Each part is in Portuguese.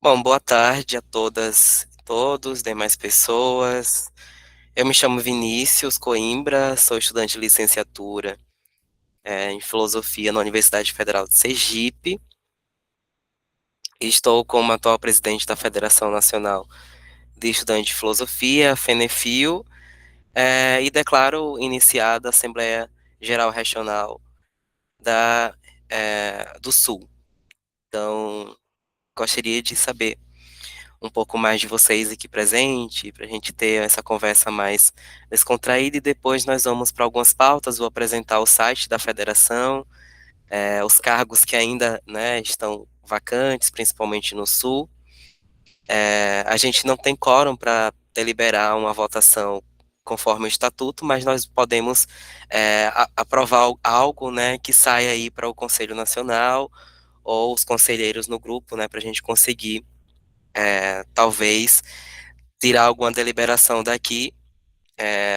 Bom, boa tarde a todas e todos, demais pessoas. Eu me chamo Vinícius Coimbra, sou estudante de licenciatura em Filosofia na Universidade Federal de Sergipe. Estou como atual presidente da Federação Nacional de Estudantes de Filosofia, FENEFIL, e declaro iniciada a Assembleia Geral Regional do Sul. Então, gostaria de saber um pouco mais de vocês aqui presente, para a gente ter essa conversa mais descontraída e depois nós vamos para algumas pautas, vou apresentar o site da federação, os cargos que ainda, né, estão vacantes, principalmente no Sul. A gente não tem quórum para deliberar uma votação conforme o estatuto, mas nós podemos aprovar algo, né, que saia aí para o Conselho Nacional ou os conselheiros no grupo, né, para a gente conseguir, talvez, tirar alguma deliberação daqui,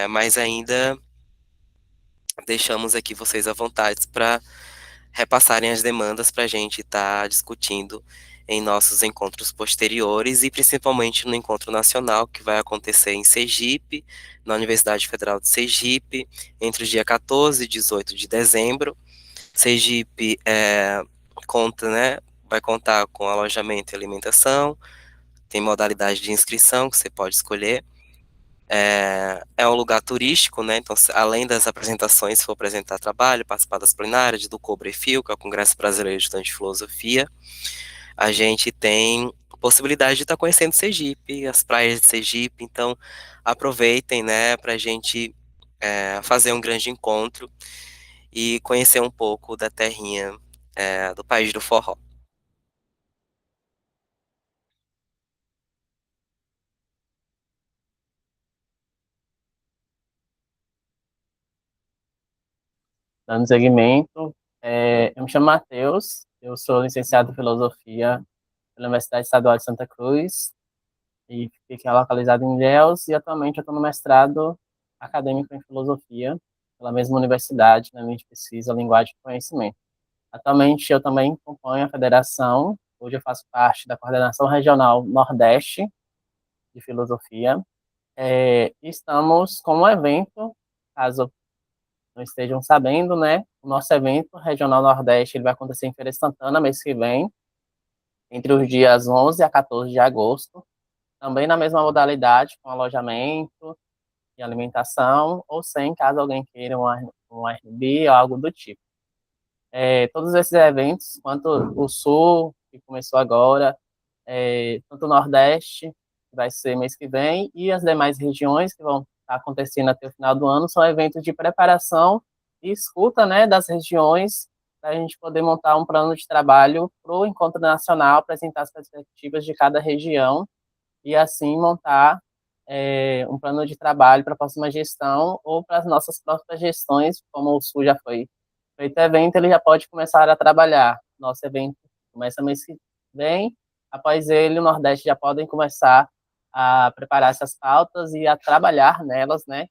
mas ainda deixamos aqui vocês à vontade para repassarem as demandas para a gente estar discutindo em nossos encontros posteriores e principalmente no encontro nacional que vai acontecer em Sergipe, na Universidade Federal de Sergipe, entre os dias 14 e 18 de dezembro. Sergipe conta, né, vai contar com alojamento e alimentação, tem modalidade de inscrição que você pode escolher. É um lugar turístico, né? Então, além das apresentações, se for apresentar trabalho, participar das plenárias, do Cobrefil, que é o Congresso Brasileiro de Estudantes de Filosofia, a gente tem possibilidade de estar conhecendo Sergipe, as praias de Sergipe, então aproveitem, né, para a gente fazer um grande encontro e conhecer um pouco da terrinha do país do forró. Dando seguimento, eu me chamo Matheus, eu sou licenciado em Filosofia pela Universidade Estadual de Santa Cruz e fiquei localizado em Ilhéus e atualmente eu estou no mestrado acadêmico em Filosofia pela mesma universidade, na linha de pesquisa Linguagem e Conhecimento. Atualmente eu também componho a federação, hoje eu faço parte da coordenação regional Nordeste de Filosofia. Estamos com um evento, caso não estejam sabendo, né? O nosso evento Regional Nordeste ele vai acontecer em Feira de Santana mês que vem, entre os dias 11 a 14 de agosto, também na mesma modalidade, com alojamento e alimentação, ou sem, caso alguém queira um Airbnb ou algo do tipo. Todos esses eventos, quanto o Sul, que começou agora, tanto o Nordeste, que vai ser mês que vem, e as demais regiões que vão estar acontecendo até o final do ano, são eventos de preparação e escuta, né, das regiões, para a gente poder montar um plano de trabalho para o encontro nacional, apresentar as perspectivas de cada região e assim montar um plano de trabalho para a próxima gestão ou para as nossas próprias gestões, como o Sul já foi feito evento, ele já pode começar a trabalhar. Nosso evento começa mês que vem, após ele, o Nordeste já podem começar a preparar essas pautas e a trabalhar nelas, né?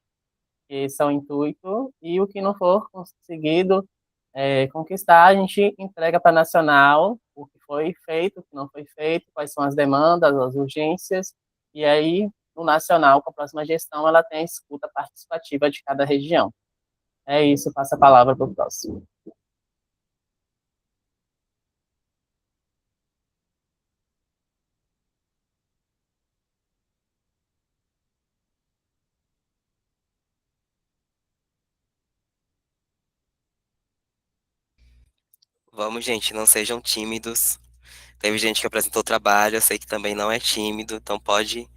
Esse é o intuito, e o que não for conseguido conquistar, a gente entrega para a Nacional o que foi feito, o que não foi feito, quais são as demandas, as urgências, e aí, no Nacional, com a próxima gestão, ela tem a escuta participativa de cada região. É isso, passa a palavra para o próximo. Vamos, gente, não sejam tímidos. Teve gente que apresentou trabalho, eu sei que também não é tímido, então pode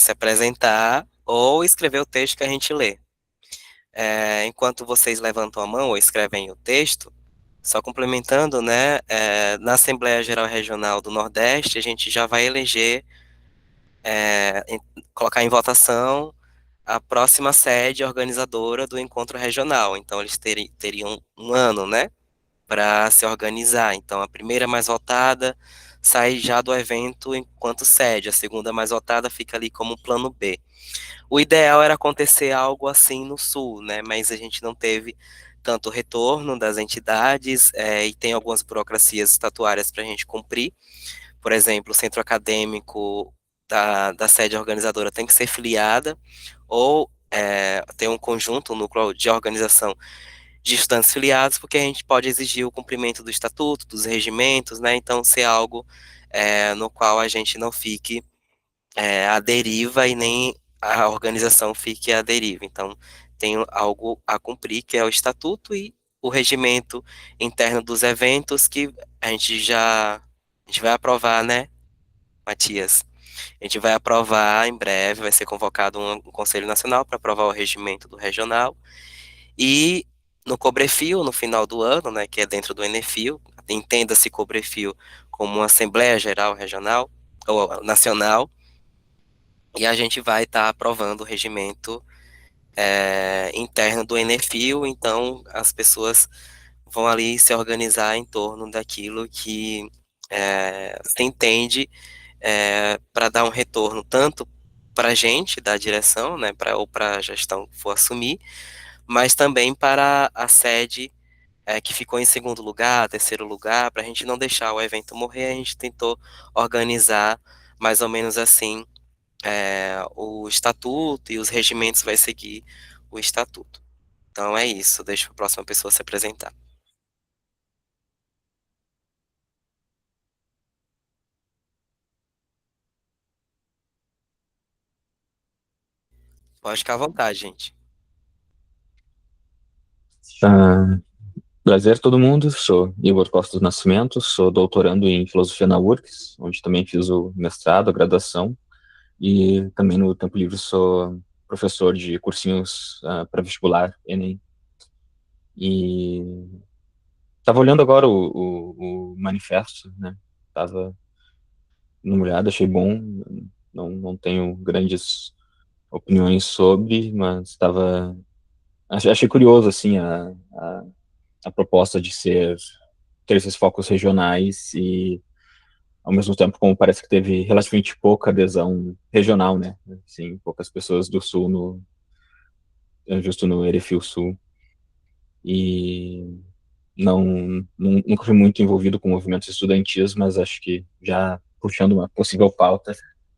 se apresentar ou escrever o texto que a gente lê. Enquanto vocês levantam a mão ou escrevem o texto, só complementando, né, na Assembleia Geral Regional do Nordeste, a gente já vai eleger, colocar em votação a próxima sede organizadora do encontro regional. Então, eles teriam um ano, né, para se organizar. Então, a primeira mais votada sai já do evento enquanto sede, a segunda mais votada fica ali como plano B. O ideal era acontecer algo assim no Sul, né? Mas a gente não teve tanto retorno das entidades e tem algumas burocracias estatuárias para a gente cumprir, por exemplo, o centro acadêmico da sede organizadora tem que ser filiada, ou tem um conjunto, um núcleo de organização de estudantes filiados, porque a gente pode exigir o cumprimento do estatuto, dos regimentos, né? Então, ser algo no qual a gente não fique à deriva e nem a organização fique à deriva. Então, tem algo a cumprir, que é o estatuto e o regimento interno dos eventos, que a gente vai aprovar, né, Matias? A gente vai aprovar em breve, vai ser convocado um Conselho Nacional para aprovar o regimento do regional. E no Cobrefil, no final do ano, né, que é dentro do Enefil, entenda-se Cobrefil como uma Assembleia Geral Regional ou Nacional, e a gente vai estar aprovando o regimento interno do Enefil, então as pessoas vão ali se organizar em torno daquilo que se entende para dar um retorno tanto para a gente da direção, né, ou para a gestão que for assumir, mas também para a sede que ficou em segundo lugar, terceiro lugar, para a gente não deixar o evento morrer, a gente tentou organizar mais ou menos assim o estatuto, e os regimentos vai seguir o estatuto. Então é isso, deixa a próxima pessoa se apresentar. Pode ficar à vontade, gente. Ah, prazer todo mundo, sou Igor Costa do Nascimento, sou doutorando em filosofia na URGS, onde também fiz o mestrado, a graduação, e também no tempo livre sou professor de cursinhos para vestibular, Enem. E estava olhando agora o manifesto, né? Tava dando uma olhada, achei bom, não tenho grandes opiniões sobre, mas achei curioso, assim, a proposta de ter esses focos regionais e, ao mesmo tempo, como parece que teve relativamente pouca adesão regional, né? Assim, poucas pessoas do Sul, justo no Erechim Sul. E nunca fui muito envolvido com movimentos estudantis, mas acho que já puxando uma possível pauta,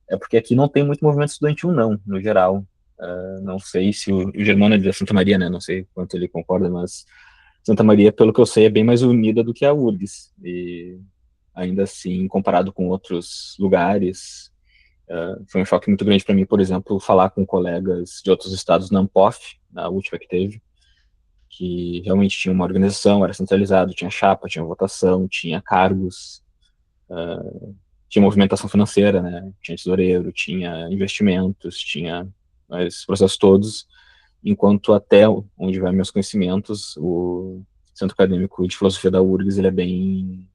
é porque aqui não tem muito movimento estudantil, não, no geral. Não sei se o Germano é de Santa Maria, né? Não sei quanto ele concorda, mas Santa Maria, pelo que eu sei, é bem mais unida do que a URGS. E ainda assim, comparado com outros lugares, foi um choque muito grande para mim, por exemplo, falar com colegas de outros estados na Ampof, na última que teve, que realmente tinha uma organização, era centralizado, tinha chapa, tinha votação, tinha cargos, tinha movimentação financeira, né? Tinha tesoureiro, tinha investimentos, tinha esses processos todos, enquanto até onde vai meus conhecimentos, o Centro Acadêmico de Filosofia da URGS, ele é bem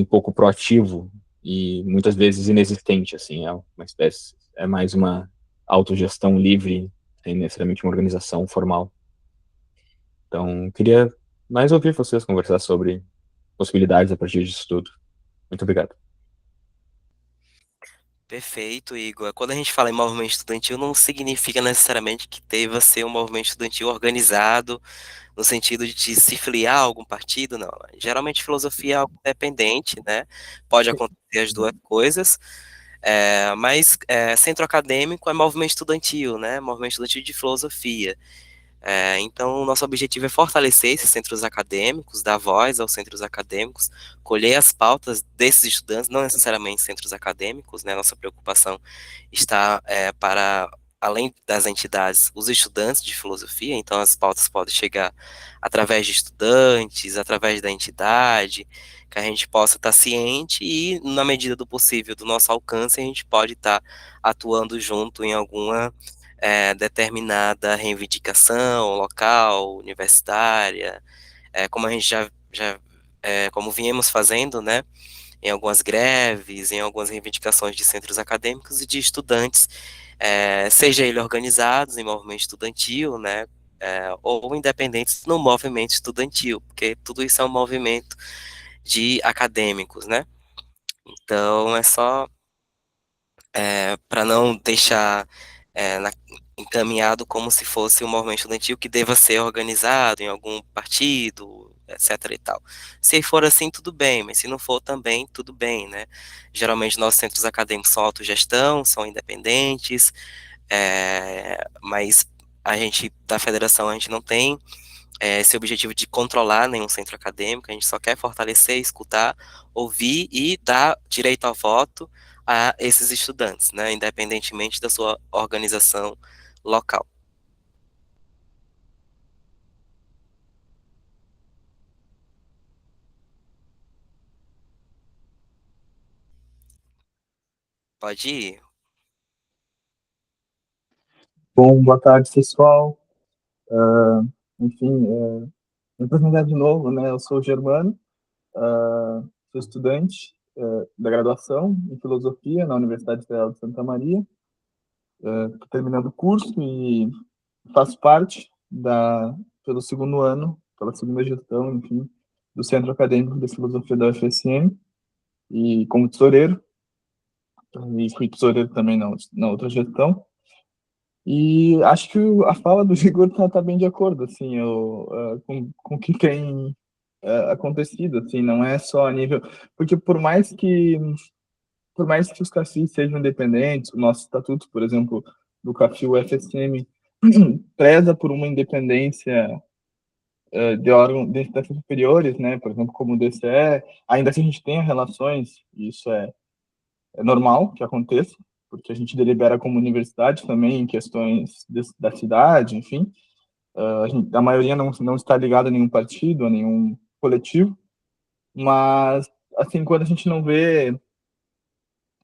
pouco proativo e muitas vezes inexistente, assim, é uma espécie, é mais uma autogestão livre, sem necessariamente uma organização formal. Então, queria mais ouvir vocês conversar sobre possibilidades a partir disso tudo. Muito obrigado. Perfeito, Igor. Quando a gente fala em movimento estudantil, não significa necessariamente que deva ser um movimento estudantil organizado, no sentido de se filiar a algum partido, não. Geralmente, filosofia é algo dependente, né? Pode acontecer as duas coisas, mas centro acadêmico é movimento estudantil, né? Movimento estudantil de filosofia. Então, o nosso objetivo é fortalecer esses centros acadêmicos, dar voz aos centros acadêmicos, colher as pautas desses estudantes, não necessariamente centros acadêmicos, né? Nossa preocupação está para, além das entidades, os estudantes de filosofia, então as pautas podem chegar através de estudantes, através da entidade, que a gente possa estar ciente e, na medida do possível, do nosso alcance, a gente pode estar atuando junto em alguma determinada reivindicação local, universitária, como a gente como viemos fazendo, né, em algumas greves, em algumas reivindicações de centros acadêmicos e de estudantes, seja ele organizados em movimento estudantil, né, ou independentes no movimento estudantil, porque tudo isso é um movimento de acadêmicos, né? Então é só para não deixar encaminhado como se fosse um movimento estudantil que deva ser organizado em algum partido, etc e tal. Se for assim, tudo bem, mas se não for também, tudo bem, né? Geralmente nossos centros acadêmicos são autogestão, são independentes, mas a gente, da federação, a gente não tem esse objetivo de controlar nenhum centro acadêmico, a gente só quer fortalecer, escutar, ouvir e dar direito ao voto a esses estudantes, né, independentemente da sua organização local. Pode ir. Bom, boa tarde, pessoal. Enfim, me apresentar de novo, né? Eu sou o Germano, sou estudante da graduação em Filosofia na Universidade Federal de Santa Maria. Estou terminando o curso e faço parte pelo segundo ano, pela segunda gestão, enfim, do Centro Acadêmico de Filosofia da UFSM e como tesoureiro, e fui tesoureiro também na outra gestão. E acho que a fala do Igor tá bem de acordo, assim, com o que tem acontecido, assim, não é só a nível... Porque por mais que os CAFIs sejam independentes, o nosso estatuto, por exemplo, do CAFI UFSM, preza por uma independência de órgãos de instâncias superiores, né, por exemplo, como o DCE, ainda que a gente tenha relações, e isso é normal que aconteça, porque a gente delibera como universidade também em questões da cidade, enfim. A maioria não está ligada a nenhum partido, a nenhum coletivo, mas, assim, quando a gente não vê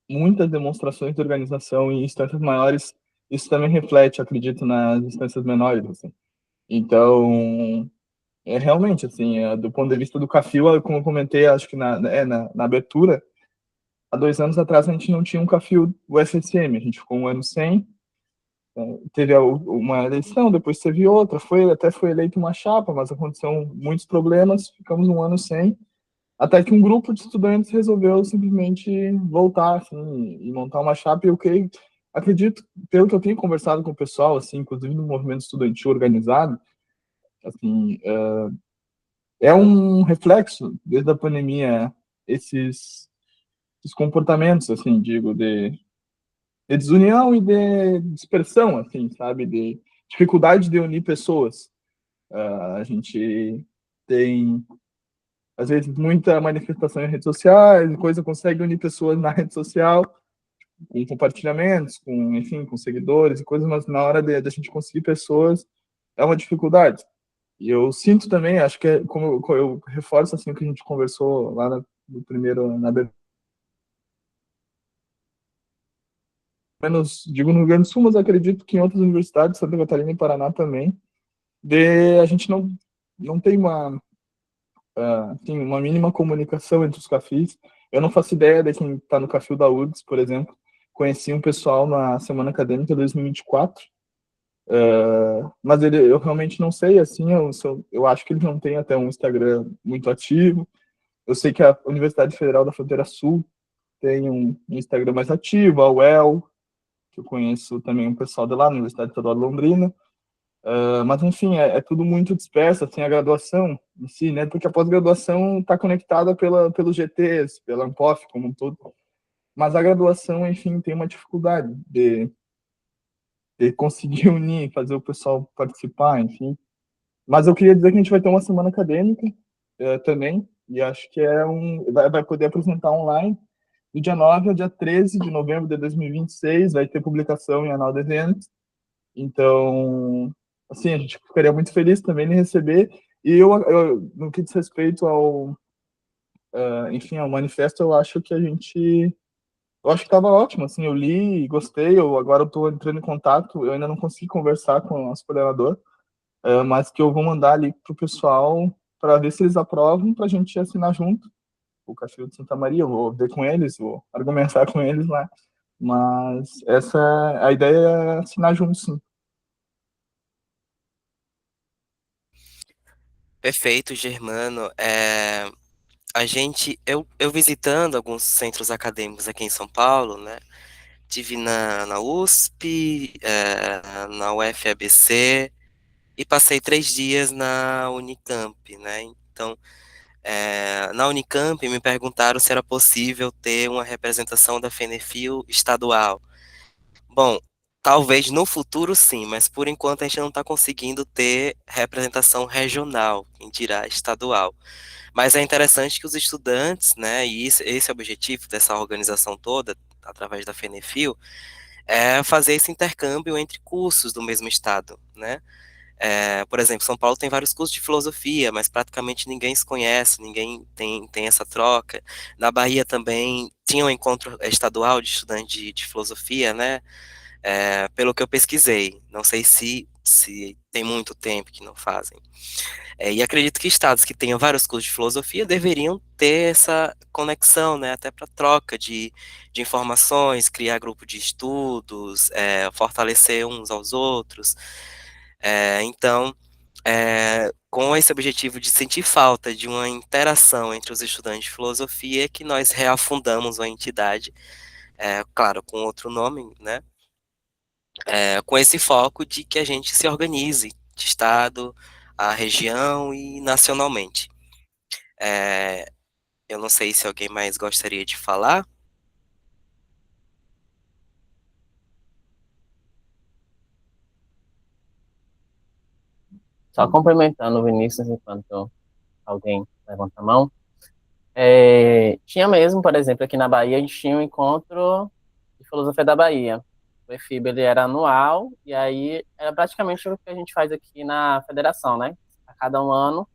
muitas demonstrações de organização em instâncias maiores, isso também reflete, acredito, nas instâncias menores, assim. Então, realmente, assim, do ponto de vista do CAFIL, como eu comentei, acho que na abertura, há 2 anos atrás a gente não tinha um CAFIL UFSM, a gente ficou um ano sem, teve uma eleição, depois teve outra, até foi eleita uma chapa, mas aconteceram muitos problemas, ficamos um ano sem, até que um grupo de estudantes resolveu simplesmente voltar, assim, e montar uma chapa, e eu acredito, pelo que eu tenho conversado com o pessoal, assim, inclusive no movimento estudantil organizado, assim, é um reflexo, desde a pandemia, esses comportamentos, assim, digo, de desunião e de dispersão, assim, sabe? De dificuldade de unir pessoas. A gente tem, às vezes, muita manifestação em redes sociais, coisa consegue unir pessoas na rede social, com compartilhamentos, enfim, com seguidores e coisas, mas na hora de a gente conseguir pessoas, é uma dificuldade. E eu sinto também, acho que como eu reforço assim o que a gente conversou lá no primeiro, na abertura, menos digo no Rio Grande do Sul, mas acredito que em outras universidades, Santa Catarina e Paraná também, a gente não tem uma mínima comunicação entre os cafés. Eu não faço ideia de quem está no café da URGS, por exemplo. Conheci um pessoal na Semana Acadêmica 2024, mas eu realmente não sei, assim, eu acho que eles não têm até um Instagram muito ativo. Eu sei que a Universidade Federal da Fronteira Sul tem um Instagram mais ativo, a UEL, que eu conheço também um pessoal de lá, na Universidade Estadual de Londrina. Mas, enfim, é tudo muito disperso, assim, a graduação em si, né? Porque a pós-graduação está conectada pelos GTs, pela Ampof como um todo. Mas a graduação, enfim, tem uma dificuldade de conseguir unir, fazer o pessoal participar, enfim. Mas eu queria dizer que a gente vai ter uma semana acadêmica também, e acho que vai poder apresentar online. Do dia 9 ao dia 13 de novembro de 2026, vai ter publicação em Anal de Eventos. Então, assim, a gente ficaria muito feliz também em receber. E no que diz respeito enfim, ao manifesto, eu acho que estava ótimo, assim, eu li e gostei, agora eu estou entrando em contato, eu ainda não consegui conversar com o nosso coordenador, mas que eu vou mandar ali pro pessoal para ver se eles aprovam para a gente assinar junto o Cachorro de Santa Maria. Eu vou ver com eles, vou argumentar com eles lá. Mas a ideia é assinar junto, sim. Perfeito, Germano. Eu visitando alguns centros acadêmicos aqui em São Paulo, né? Tive na USP, na UFABC e passei 3 dias na Unicamp, né? Então, na Unicamp me perguntaram se era possível ter uma representação da FENEFIL estadual. Bom, talvez no futuro sim, mas por enquanto a gente não está conseguindo ter representação regional, quem dirá estadual. Mas é interessante que os estudantes, né, e esse é o objetivo dessa organização toda, através da FENEFIL, é fazer esse intercâmbio entre cursos do mesmo estado, né? Por exemplo, São Paulo tem vários cursos de filosofia, mas praticamente ninguém se conhece, ninguém tem essa troca. Na Bahia também tinha um encontro estadual de estudantes de filosofia, né? Pelo que eu pesquisei. Não sei se tem muito tempo que não fazem. E acredito que estados que tenham vários cursos de filosofia deveriam ter essa conexão, né? Até para troca de informações, criar grupo de estudos, fortalecer uns aos outros. Então, com esse objetivo de sentir falta de uma interação entre os estudantes de filosofia, é que nós reafundamos a entidade, claro, com outro nome, né? Com esse foco de que a gente se organize de estado, a região e nacionalmente. Eu não sei se alguém mais gostaria de falar. Só complementando o Vinícius, enquanto alguém levanta a mão. Tinha mesmo, por exemplo, aqui na Bahia, a gente tinha um encontro de filosofia da Bahia. O EFIB, ele era anual, e aí era praticamente o que a gente faz aqui na federação, né? A cada um ano,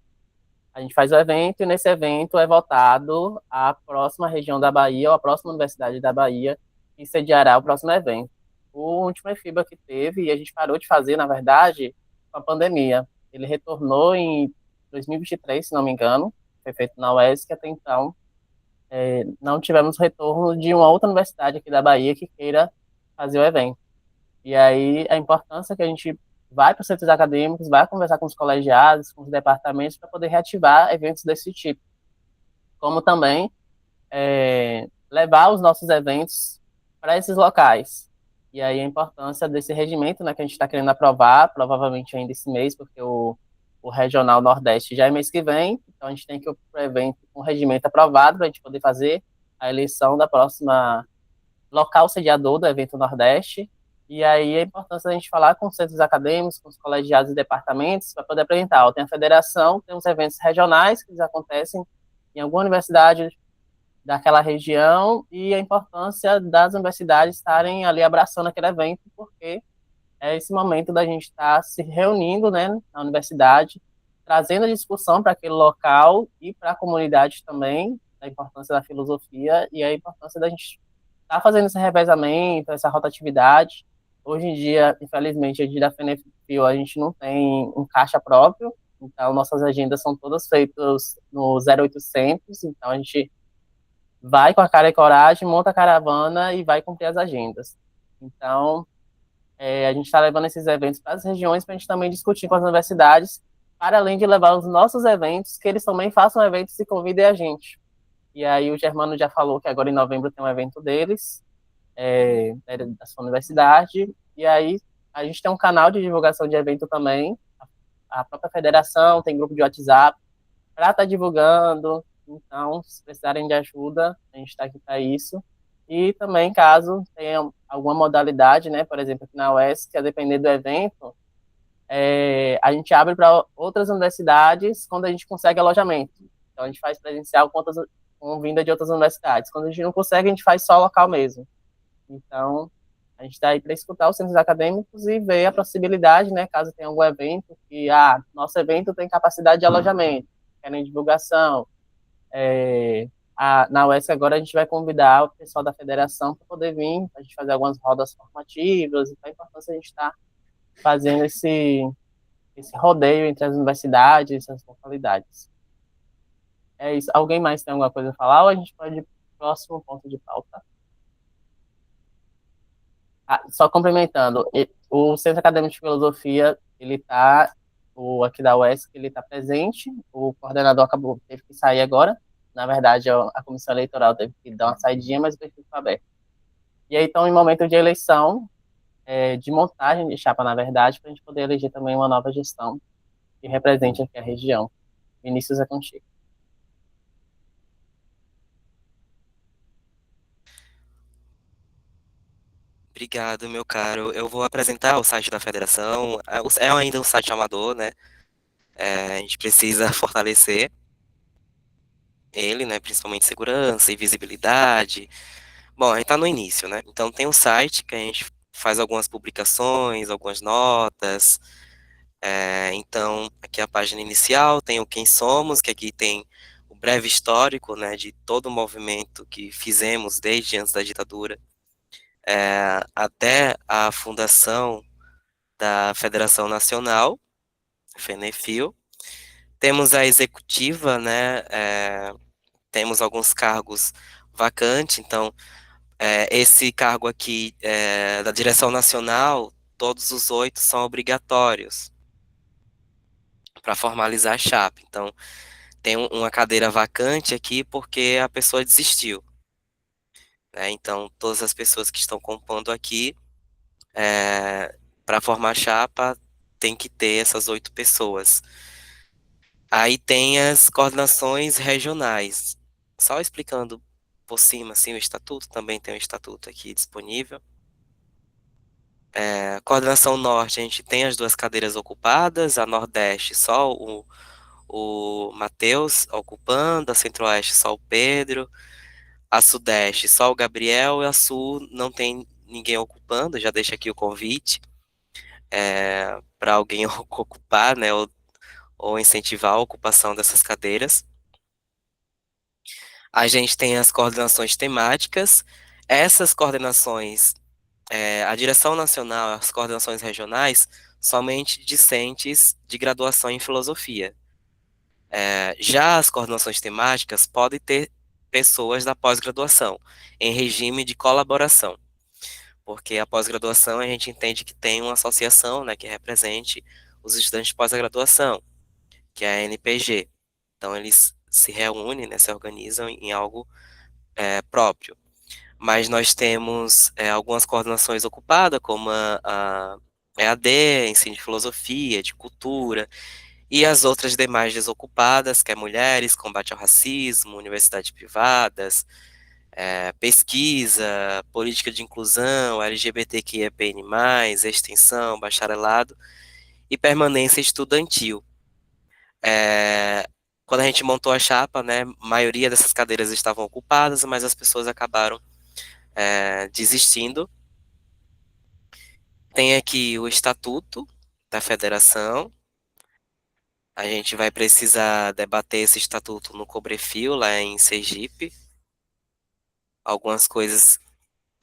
a gente faz o evento, e nesse evento é votado a próxima região da Bahia, ou a próxima universidade da Bahia, que sediará o próximo evento. O último EFIBA que teve, e a gente parou de fazer, na verdade, com a pandemia. Ele retornou em 2023, se não me engano, foi feito na UESC, até então não tivemos retorno de uma outra universidade aqui da Bahia que queira fazer o evento. E aí a importância que a gente vai para os centros acadêmicos, vai conversar com os colegiados, com os departamentos, para poder reativar eventos desse tipo. Como também levar os nossos eventos para esses locais. E aí a importância desse regimento, né, que a gente está querendo aprovar, provavelmente ainda esse mês, porque o Regional Nordeste já é mês que vem, então a gente tem que ir para o evento com o regimento aprovado para a gente poder fazer a eleição da próxima local sediador do evento Nordeste. E aí a importância da gente falar com os centros acadêmicos, com os colegiados e departamentos, para poder apresentar. Ó, tem a federação, tem os eventos regionais que eles acontecem em alguma universidade daquela região e a importância das universidades estarem ali abraçando aquele evento, porque é esse momento da gente estar se reunindo, né, na universidade, trazendo a discussão para aquele local e para a comunidade também, a importância da filosofia e a importância da gente estar fazendo esse revezamento, essa rotatividade. Hoje em dia, infelizmente, a gente da FENEFIL, a gente não tem um caixa próprio, então nossas agendas são todas feitas no 0800, então a gente vai com a cara e coragem, monta a caravana e vai cumprir as agendas. Então, a gente está levando esses eventos para as regiões para a gente também discutir com as universidades, para além de levar os nossos eventos, que eles também façam eventos e convidem a gente. E aí o Germano já falou que agora em novembro tem um evento deles, da sua universidade, e aí a gente tem um canal de divulgação de evento também, a própria federação tem grupo de WhatsApp para estar divulgando, então se precisarem de ajuda, a gente está aqui para isso. E também, caso tenha alguma modalidade, né, por exemplo, aqui na UESC, a depender do evento, a gente abre para outras universidades quando a gente consegue alojamento. Então, a gente faz presencial com vinda de outras universidades. Quando a gente não consegue, a gente faz só local mesmo. Então, a gente está aí para escutar os centros acadêmicos e ver a possibilidade, né, caso tenha algum evento que, nosso evento tem capacidade de alojamento, querem divulgação. Na UESC agora a gente vai convidar o pessoal da federação para poder vir, para a gente fazer algumas rodas formativas, então é importante a gente estar fazendo esse rodeio entre as universidades e as localidades. É isso. Alguém mais tem alguma coisa a falar ou a gente pode ir para o próximo ponto de pauta? Só complementando, o Centro Acadêmico de Filosofia, ele está, aqui da UESC, ele está presente, o coordenador teve que sair agora, na verdade a comissão eleitoral teve que dar uma saidinha, mas o perfil está aberto. E aí estão em momento de eleição, de montagem de chapa, na verdade, para a gente poder eleger também uma nova gestão que represente aqui a região. Vinícius, é contigo. Obrigado, meu caro. Eu vou apresentar o site da federação. É ainda um site amador, né? A gente precisa fortalecer ele, né? Principalmente segurança e visibilidade. Bom, a gente está no início, né? Então tem um site que a gente faz algumas publicações, algumas notas. Então, aqui é a página inicial, tem o Quem Somos, que aqui tem o breve histórico, né, de todo o movimento que fizemos desde antes da ditadura, até a fundação da Federação Nacional, FENEFIL. Temos a executiva, né, temos alguns cargos vacantes, então, esse cargo aqui da direção nacional, todos os 8 são obrigatórios para formalizar a chapa. Então, tem uma cadeira vacante aqui porque a pessoa desistiu, né? Então, todas as pessoas que estão compondo aqui, para formar chapa, tem que ter essas 8 pessoas. Aí tem as coordenações regionais. Só explicando por cima, assim, o estatuto, também tem o estatuto aqui disponível. Coordenação Norte, a gente tem as 2 cadeiras ocupadas, a Nordeste só o Matheus ocupando, a Centro-Oeste só o Pedro, a Sudeste só o Gabriel, e a Sul não tem ninguém ocupando. Já deixa aqui o convite para alguém ocupar, né, ou incentivar a ocupação dessas cadeiras. A gente tem as coordenações temáticas. Essas coordenações, a direção nacional, as coordenações regionais, somente discentes de graduação em filosofia. Já as coordenações temáticas podem ter pessoas da pós-graduação, em regime de colaboração, porque a pós-graduação a gente entende que tem uma associação, né, que represente os estudantes de pós-graduação, que é a NPG. Então eles se reúnem, né, se organizam em algo próprio. Mas nós temos algumas coordenações ocupadas, como a EAD, ensino de filosofia, de cultura, e as outras demais desocupadas, que é mulheres, combate ao racismo, universidades privadas, pesquisa, política de inclusão, LGBTQIAPN+, extensão, bacharelado e permanência estudantil. Quando a gente montou a chapa, né, a maioria dessas cadeiras estavam ocupadas, mas as pessoas acabaram desistindo. Tem aqui o estatuto da federação. A gente vai precisar debater esse estatuto no Cobrefil, lá em Sergipe. Algumas coisas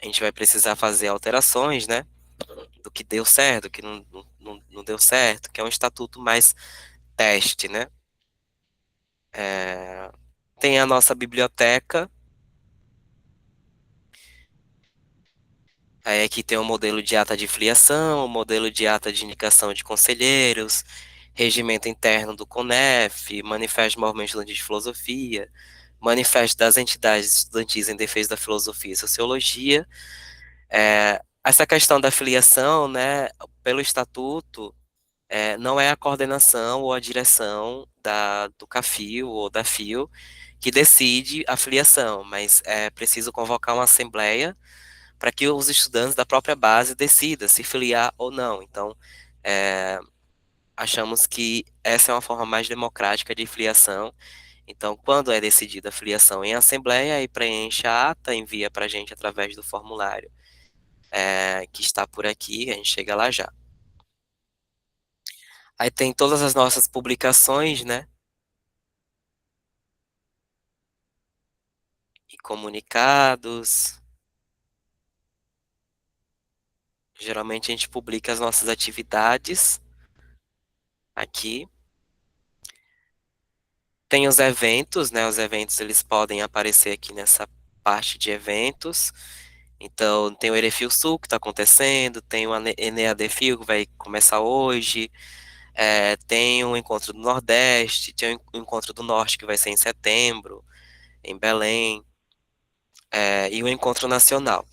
a gente vai precisar fazer alterações, né? Do que deu certo, do que não deu certo, que é um estatuto mais teste, né? Tem a nossa biblioteca. Aí aqui tem o modelo de ata de filiação, o modelo de ata de indicação de conselheiros, regimento interno do CONEF, manifesto do movimento estudantil de filosofia, manifesto das entidades estudantis em defesa da filosofia e sociologia. Essa questão da filiação, né, pelo estatuto, não é a coordenação ou a direção do CAFIO ou da FIO que decide a filiação, mas é preciso convocar uma assembleia para que os estudantes da própria base decidam se filiar ou não. Então, achamos que essa é uma forma mais democrática de filiação. Então, quando é decidida a filiação em assembleia, aí preenche a ata, envia para a gente através do formulário que está por aqui, a gente chega lá já. Aí tem todas as nossas publicações, né? E comunicados. Geralmente a gente publica as nossas atividades aqui. Tem os eventos, né? Os eventos eles podem aparecer aqui nessa parte de eventos. Então, tem o Erefil Sul que está acontecendo, tem o ENEADFIL que vai começar hoje, tem o Encontro do Nordeste, tem o Encontro do Norte que vai ser em setembro, em Belém, e o Encontro Nacional.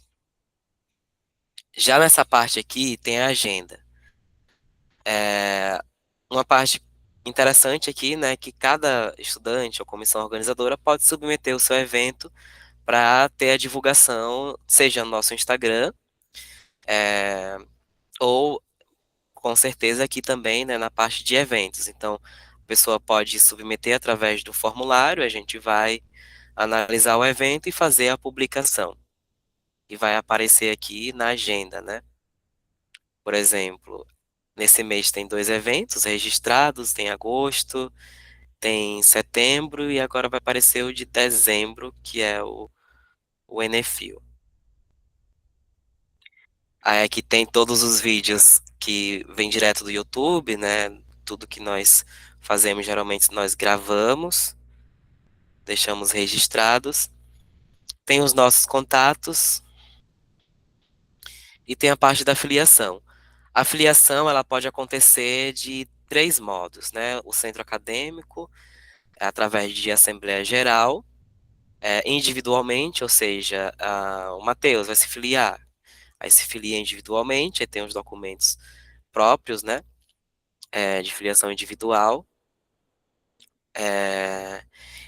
Já nessa parte aqui tem a agenda. Uma parte interessante aqui, né, que cada estudante ou comissão organizadora pode submeter o seu evento para ter a divulgação, seja no nosso Instagram, ou com certeza aqui também, né, na parte de eventos. Então, a pessoa pode submeter através do formulário, a gente vai analisar o evento e fazer a publicação. E vai aparecer aqui na agenda, né? Por exemplo, nesse mês tem 2 eventos registrados, tem agosto, tem setembro e agora vai aparecer o de dezembro, que é o Enefil. Aí aqui tem todos os vídeos que vêm direto do YouTube, né? Tudo que nós fazemos, geralmente nós gravamos, deixamos registrados. Tem os nossos contatos e tem a parte da filiação. A filiação, ela pode acontecer de 3 modos, né? O centro acadêmico, através de assembleia geral, individualmente, ou seja, o Matheus vai se filiar, aí se filia individualmente, aí tem os documentos próprios, né? De filiação individual,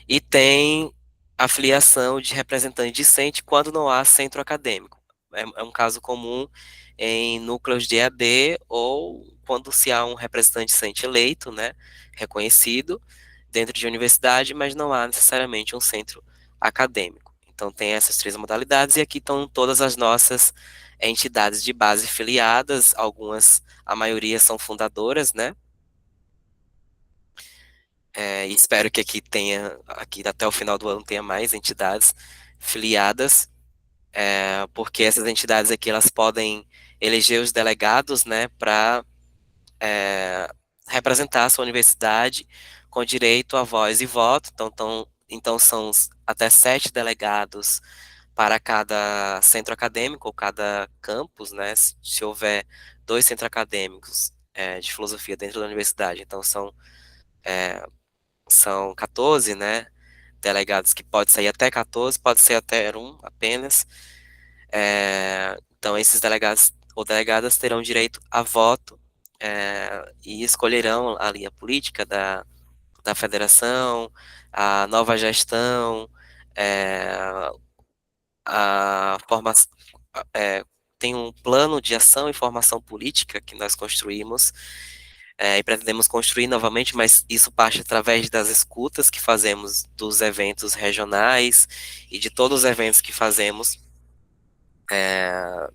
e tem a filiação de representante discente quando não há centro acadêmico. É um caso comum em núcleos de EAD ou quando se há um representante discente eleito, né, reconhecido, dentro de universidade, mas não há necessariamente um centro acadêmico. Então tem essas 3 modalidades e aqui estão todas as nossas entidades de base filiadas, algumas, a maioria são fundadoras, né, e espero que aqui tenha, aqui até o final do ano tenha mais entidades filiadas, porque essas entidades aqui elas podem eleger os delegados, né, para representar a sua universidade com direito a voz e voto. Então são até 7 delegados para cada centro acadêmico ou cada campus, né? Se houver 2 centros acadêmicos de filosofia dentro da universidade, então são 14, né? Delegados que pode sair até 14, pode ser até um apenas. Então, esses delegados ou delegadas terão direito a voto e escolherão a linha política da federação, a nova gestão, a formação. Tem um plano de ação e formação política que nós construímos e pretendemos construir novamente, mas isso parte através das escutas que fazemos dos eventos regionais e de todos os eventos que fazemos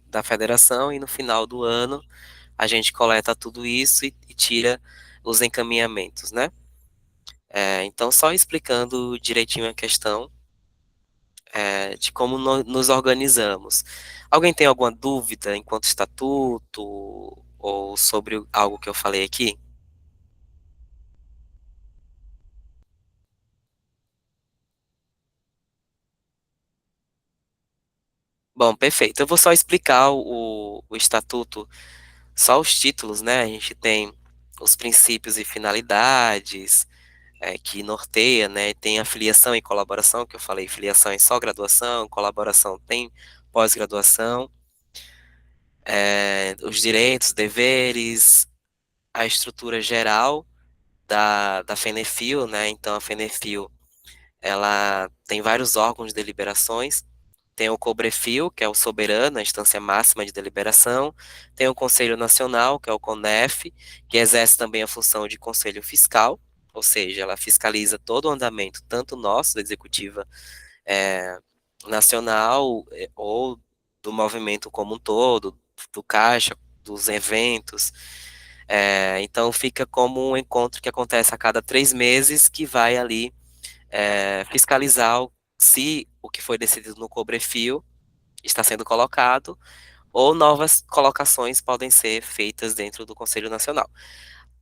da federação, e no final do ano a gente coleta tudo isso e tira os encaminhamentos, né? Então, só explicando direitinho a questão de como nos organizamos. Alguém tem alguma dúvida enquanto estatuto ou sobre algo que eu falei aqui? Bom, perfeito. Eu vou só explicar o estatuto, só os títulos, né? A gente tem os princípios e finalidades, que norteia, né? Tem a filiação e colaboração, que eu falei, filiação é só graduação, colaboração tem pós-graduação, os direitos, deveres, a estrutura geral da FENEFIL, né? Então a FENEFIL, ela tem vários órgãos de deliberações. Tem o COBREFIL, que é o soberano, a instância máxima de deliberação. Tem o Conselho Nacional, que é o CONEF, que exerce também a função de conselho fiscal, ou seja, ela fiscaliza todo o andamento, tanto nosso, da executiva nacional, ou do movimento como um todo, do caixa, dos eventos. Então fica como um encontro que acontece a cada 3 meses, que vai ali fiscalizar se o que foi decidido no Cobrefil está sendo colocado, ou novas colocações podem ser feitas dentro do Conselho Nacional.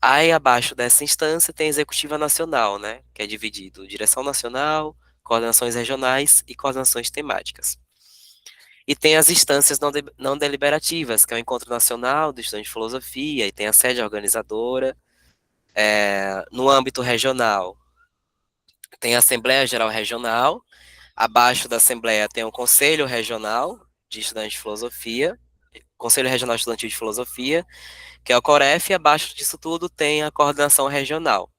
Aí, abaixo dessa instância, tem a Executiva Nacional, né, que é dividido Direção Nacional, coordenações regionais e coordenações temáticas. E tem as instâncias não deliberativas, que é o Encontro Nacional do Estudante de Filosofia, e tem a sede organizadora. No âmbito regional, tem a Assembleia Geral Regional. Abaixo da Assembleia tem o Conselho Regional de Estudantes de Filosofia, Conselho Regional Estudantil de Filosofia, que é o COREF, e abaixo disso tudo tem a Coordenação Regional.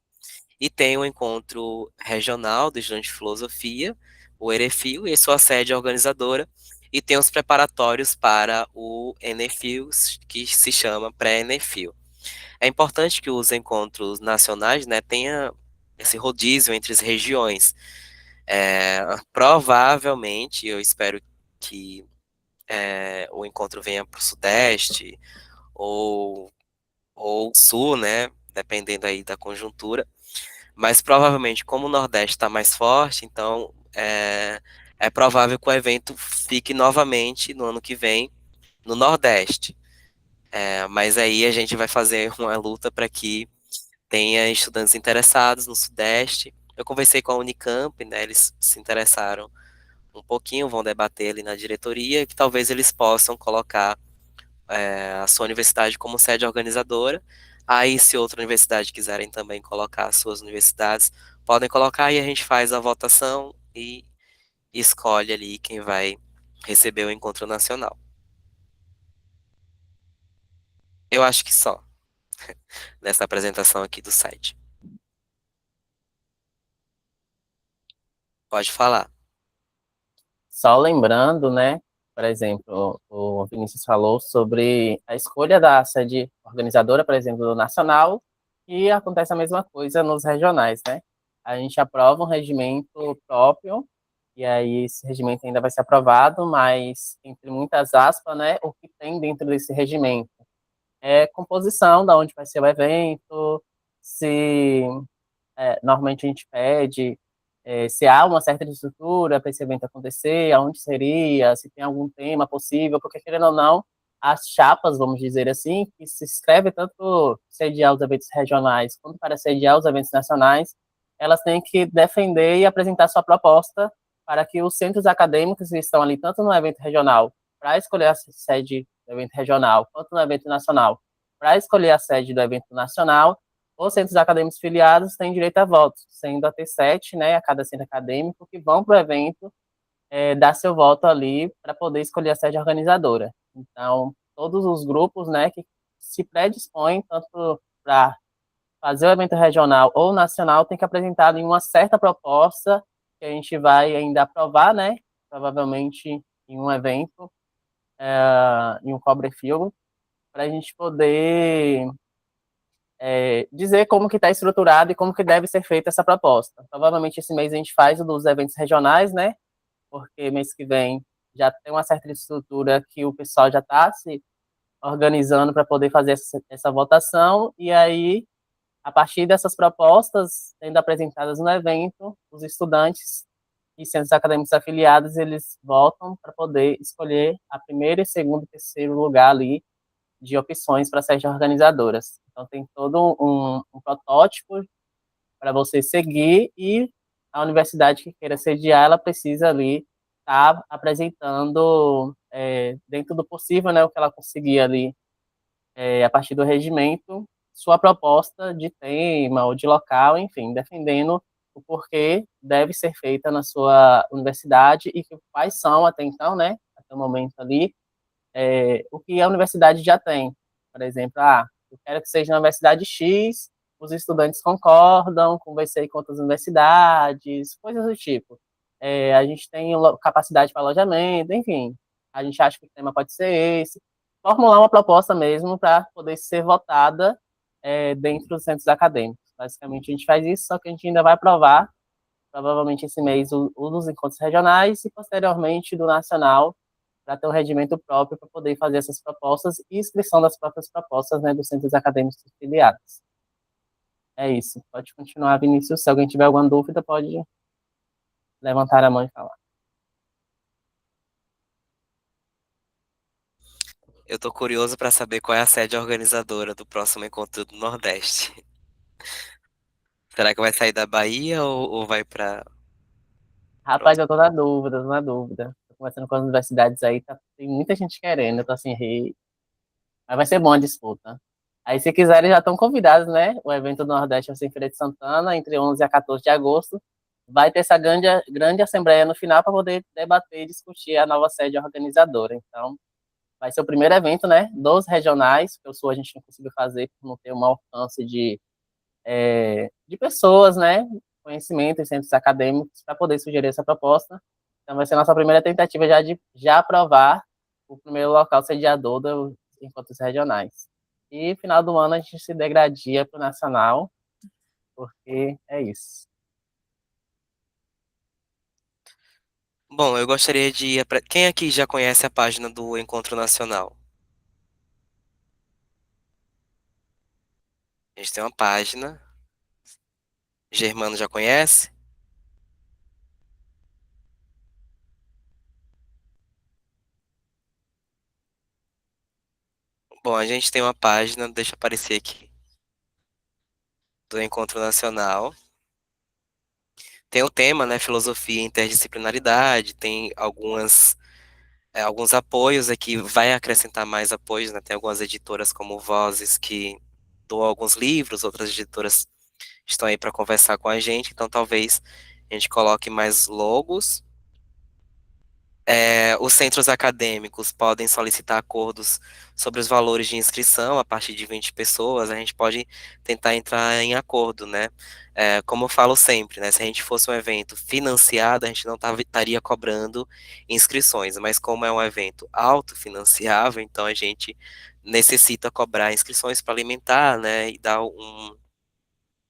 e tem o encontro regional do estudante de filosofia, o EREFIL, e sua sede organizadora, e tem os preparatórios para o ENEFIL, que se chama pré-ENEFIL. É importante que os encontros nacionais, né, tenha esse rodízio entre as regiões. Provavelmente, eu espero que o encontro venha para o Sudeste ou, ou Sul, né, dependendo aí da conjuntura. Mas provavelmente, como o Nordeste está mais forte, então é provável que o evento fique novamente no ano que vem no Nordeste. Mas aí a gente vai fazer uma luta para que tenha estudantes interessados no Sudeste. Eu conversei com a Unicamp, né, eles se interessaram um pouquinho, vão debater ali na diretoria, que talvez eles possam colocar a sua universidade como sede organizadora. Aí, se outra universidade quiserem também colocar as suas universidades, podem colocar e a gente faz a votação e escolhe ali quem vai receber o encontro nacional. Eu acho que só, nessa apresentação aqui do site. Pode falar. Só lembrando, né, por exemplo, o Vinícius falou sobre a escolha da sede organizadora, por exemplo, do nacional, e acontece a mesma coisa nos regionais, né? A gente aprova um regimento próprio, e aí esse regimento ainda vai ser aprovado, mas, entre muitas aspas, né, o que tem dentro desse regimento é composição, da onde vai ser o evento, se normalmente a gente pede se há uma certa estrutura para esse evento acontecer, aonde seria, se tem algum tema possível, porque querendo ou não, as chapas, vamos dizer assim, que se inscreve tanto sediar os eventos regionais quanto para sediar os eventos nacionais, elas têm que defender e apresentar sua proposta para que os centros acadêmicos que estão ali, tanto no evento regional, para escolher a sede do evento regional, quanto no evento nacional, para escolher a sede do evento nacional, os centros acadêmicos filiados têm direito a votos, sendo até 7, né, a cada centro acadêmico, que vão para o evento dar seu voto ali para poder escolher a sede organizadora. Então, todos os grupos, né, que se predispõem tanto para fazer o evento regional ou nacional, tem que apresentar ali uma certa proposta que a gente vai ainda aprovar, né, provavelmente em um evento, em um Cobre Field, para a gente poder dizer como que está estruturado e como que deve ser feita essa proposta. Provavelmente esse mês a gente faz o dos eventos regionais, né? Porque mês que vem já tem uma certa estrutura que o pessoal já está se organizando para poder fazer essa votação, e aí, a partir dessas propostas sendo apresentadas no evento, os estudantes e centros acadêmicos afiliados, eles votam para poder escolher a primeira, segundo e terceiro lugar ali de opções para sedes organizadoras. Então, tem todo um protótipo para você seguir, e a universidade que queira sediar, ela precisa ali estar apresentando, dentro do possível, né, o que ela conseguir ali, a partir do regimento, sua proposta de tema ou de local, enfim, defendendo o porquê deve ser feita na sua universidade e quais são, até então, né, até o momento ali, o que a universidade já tem. Por exemplo, eu quero que seja na Universidade X, os estudantes concordam, conversei com outras universidades, coisas do tipo. A gente tem capacidade para alojamento, enfim, a gente acha que o tema pode ser esse. Formular uma proposta mesmo para poder ser votada dentro dos centros acadêmicos. Basicamente, a gente faz isso, só que a gente ainda vai aprovar, provavelmente esse mês, o dos encontros regionais e, posteriormente, do nacional, para ter um regimento próprio para poder fazer essas propostas e inscrição das próprias propostas, né, dos centros acadêmicos filiados. É isso. Pode continuar, Vinícius. Se alguém tiver alguma dúvida, pode levantar a mão e falar. Eu tô curioso para saber qual é a sede organizadora do próximo encontro do Nordeste. Será que vai sair da Bahia ou vai para Rapaz, eu tô na dúvida, tô na dúvida. Tô conversando com as universidades aí, tem muita gente querendo, eu tô assim, mas vai ser bom a disputa. Aí, se quiserem, já estão convidados, né? O evento do Nordeste vai ser em Feira de Santana, entre 11 a 14 de agosto. Vai ter essa grande assembleia no final para poder debater e discutir a nova sede organizadora. Então, vai ser o primeiro evento, né, dos regionais, que o Sul a gente não conseguiu fazer por não ter um alcance de de pessoas, né, conhecimento em centros acadêmicos, para poder sugerir essa proposta. Então, vai ser a nossa primeira tentativa já de já aprovar o primeiro local sediador dos encontros regionais. E final do ano a gente se degradia para o nacional, porque é isso. Bom, eu gostaria de. Quem aqui já conhece a página do Encontro Nacional? A gente tem uma página. Germano já conhece? Bom, a gente tem uma página, deixa eu aparecer aqui, do Encontro Nacional. Tem o tema, né, filosofia e interdisciplinaridade, tem alguns apoios aqui, vai acrescentar mais apoios, né, tem algumas editoras como Vozes que doam alguns livros, outras editoras estão aí para conversar com a gente, então talvez a gente coloque mais logos. Os centros acadêmicos podem solicitar acordos sobre os valores de inscrição a partir de 20 pessoas, a gente pode tentar entrar em acordo, né? Como eu falo sempre, né? Se a gente fosse um evento financiado, a gente não estaria cobrando inscrições, mas como é um evento autofinanciável, então a gente necessita cobrar inscrições para alimentar, né? E dar o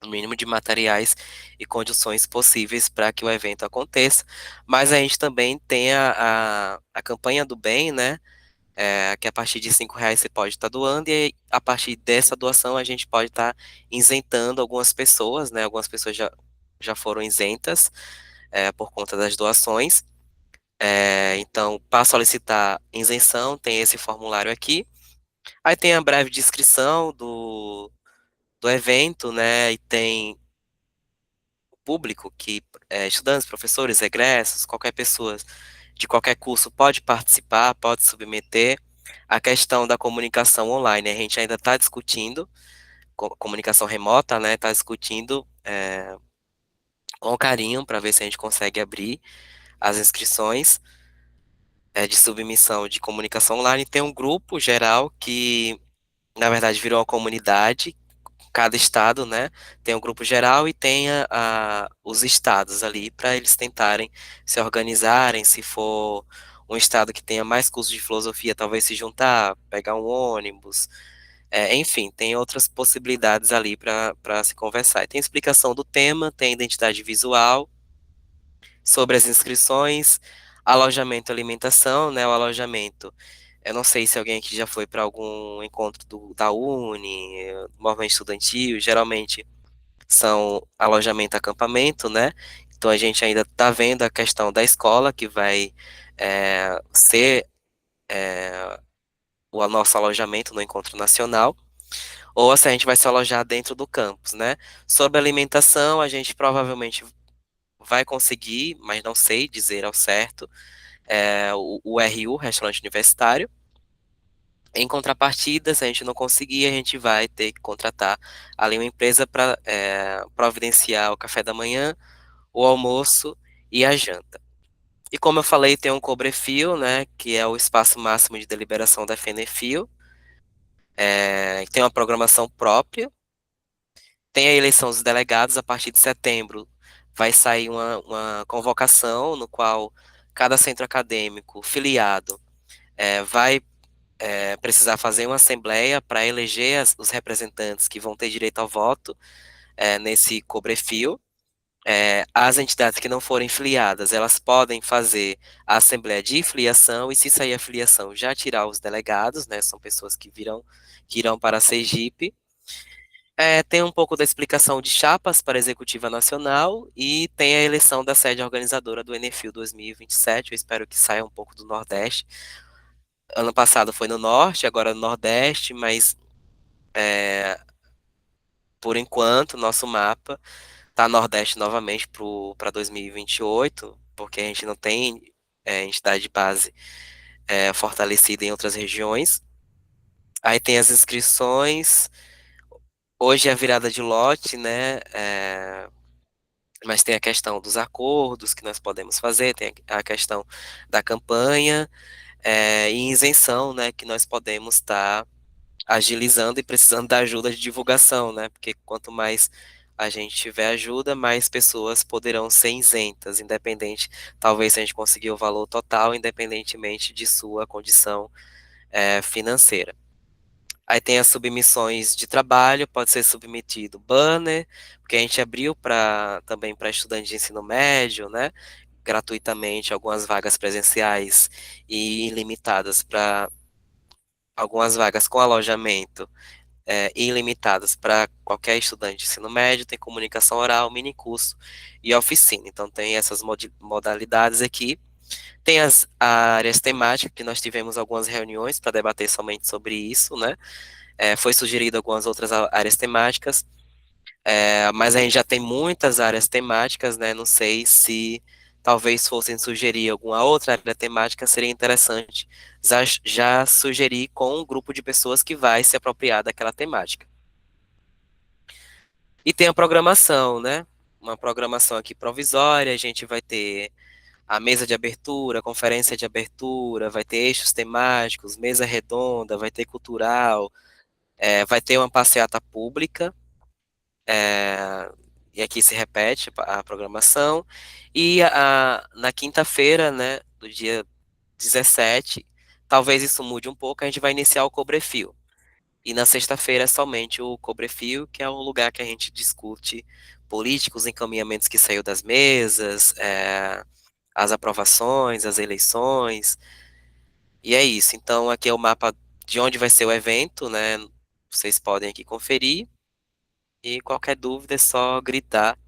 mínimo de materiais e condições possíveis para que o evento aconteça. Mas a gente também tem a campanha do bem, né? Que a partir de R$ 5 você pode estar doando, e a partir dessa doação a gente pode estar isentando algumas pessoas, né? Algumas pessoas já foram isentas por conta das doações. Então, para solicitar isenção, tem esse formulário aqui. Aí tem a breve descrição do evento, né? E tem público que estudantes, professores, egressos, qualquer pessoa de qualquer curso pode participar, pode submeter. A questão da comunicação online, a gente ainda está discutindo, comunicação remota, né? Está discutindo com carinho para ver se a gente consegue abrir as inscrições de submissão de comunicação online. Tem um grupo geral que, na verdade, virou uma comunidade. Cada estado, né, tem um grupo geral e tem os estados ali para eles tentarem se organizarem. Se for um estado que tenha mais cursos de filosofia, talvez se juntar, pegar um ônibus, enfim, tem outras possibilidades ali para se conversar. E tem explicação do tema, tem identidade visual, sobre as inscrições, alojamento e alimentação, né, o alojamento. Eu não sei se alguém aqui já foi para algum encontro da Uni, movimento estudantil, geralmente são alojamento e acampamento, né? Então a gente ainda está vendo a questão da escola, que vai ser o nosso alojamento no encontro nacional, ou se a gente vai se alojar dentro do campus, né? Sobre alimentação, a gente provavelmente vai conseguir, mas não sei dizer ao certo, o RU, Restaurante Universitário. Em contrapartida, se a gente não conseguir, a gente vai ter que contratar ali uma empresa para providenciar o café da manhã, o almoço e a janta. E como eu falei, tem um Cobrefil, né, que é o espaço máximo de deliberação da FNFIL, tem uma programação própria, tem a eleição dos delegados a partir de setembro, vai sair uma convocação no qual cada centro acadêmico filiado vai precisar fazer uma assembleia para eleger os representantes que vão ter direito ao voto nesse Cobrefil. As entidades que não forem filiadas, elas podem fazer a assembleia de filiação, e se sair a filiação, já tirar os delegados, né, são pessoas que irão para a Sergipe. Tem um pouco da explicação de chapas para a Executiva Nacional, e tem a eleição da sede organizadora do Enefil 2027, eu espero que saia um pouco do Nordeste. Ano passado foi no Norte, agora no Nordeste, mas por enquanto nosso mapa tá Nordeste novamente para 2028, porque a gente não tem entidade de base fortalecida em outras regiões. Aí tem as inscrições, hoje é a virada de lote, né? Mas tem a questão dos acordos que nós podemos fazer, tem a questão da campanha e isenção, né? Que nós podemos estar agilizando e precisando da ajuda de divulgação, né? Porque quanto mais a gente tiver ajuda, mais pessoas poderão ser isentas, independente, talvez se a gente conseguir o valor total, independentemente de sua condição financeira. Aí tem as submissões de trabalho, pode ser submetido banner, porque a gente abriu também para estudantes de ensino médio, né? Gratuitamente, algumas vagas presenciais e ilimitadas para algumas vagas com alojamento ilimitadas para qualquer estudante de ensino médio, tem comunicação oral, minicurso e oficina. Então tem essas modalidades aqui. Tem as áreas temáticas, que nós tivemos algumas reuniões para debater somente sobre isso, né? Foi sugerido algumas outras áreas temáticas, mas a gente já tem muitas áreas temáticas, né? Não sei se talvez fossem sugerir alguma outra área temática, seria interessante já sugerir com um grupo de pessoas que vai se apropriar daquela temática. E tem a programação, né? Uma programação aqui provisória, a gente vai ter a mesa de abertura, conferência de abertura, vai ter eixos temáticos, mesa redonda, vai ter cultural, vai ter uma passeata pública, e aqui se repete a programação, e na quinta-feira, né, do dia 17, talvez isso mude um pouco, a gente vai iniciar o Cobrefil. E na sexta-feira é somente o Cobrefil, que é um lugar que a gente discute políticos, encaminhamentos que saiu das mesas, as aprovações, as eleições, e é isso. Então aqui é o mapa de onde vai ser o evento, né? Vocês podem aqui conferir, e qualquer dúvida é só gritar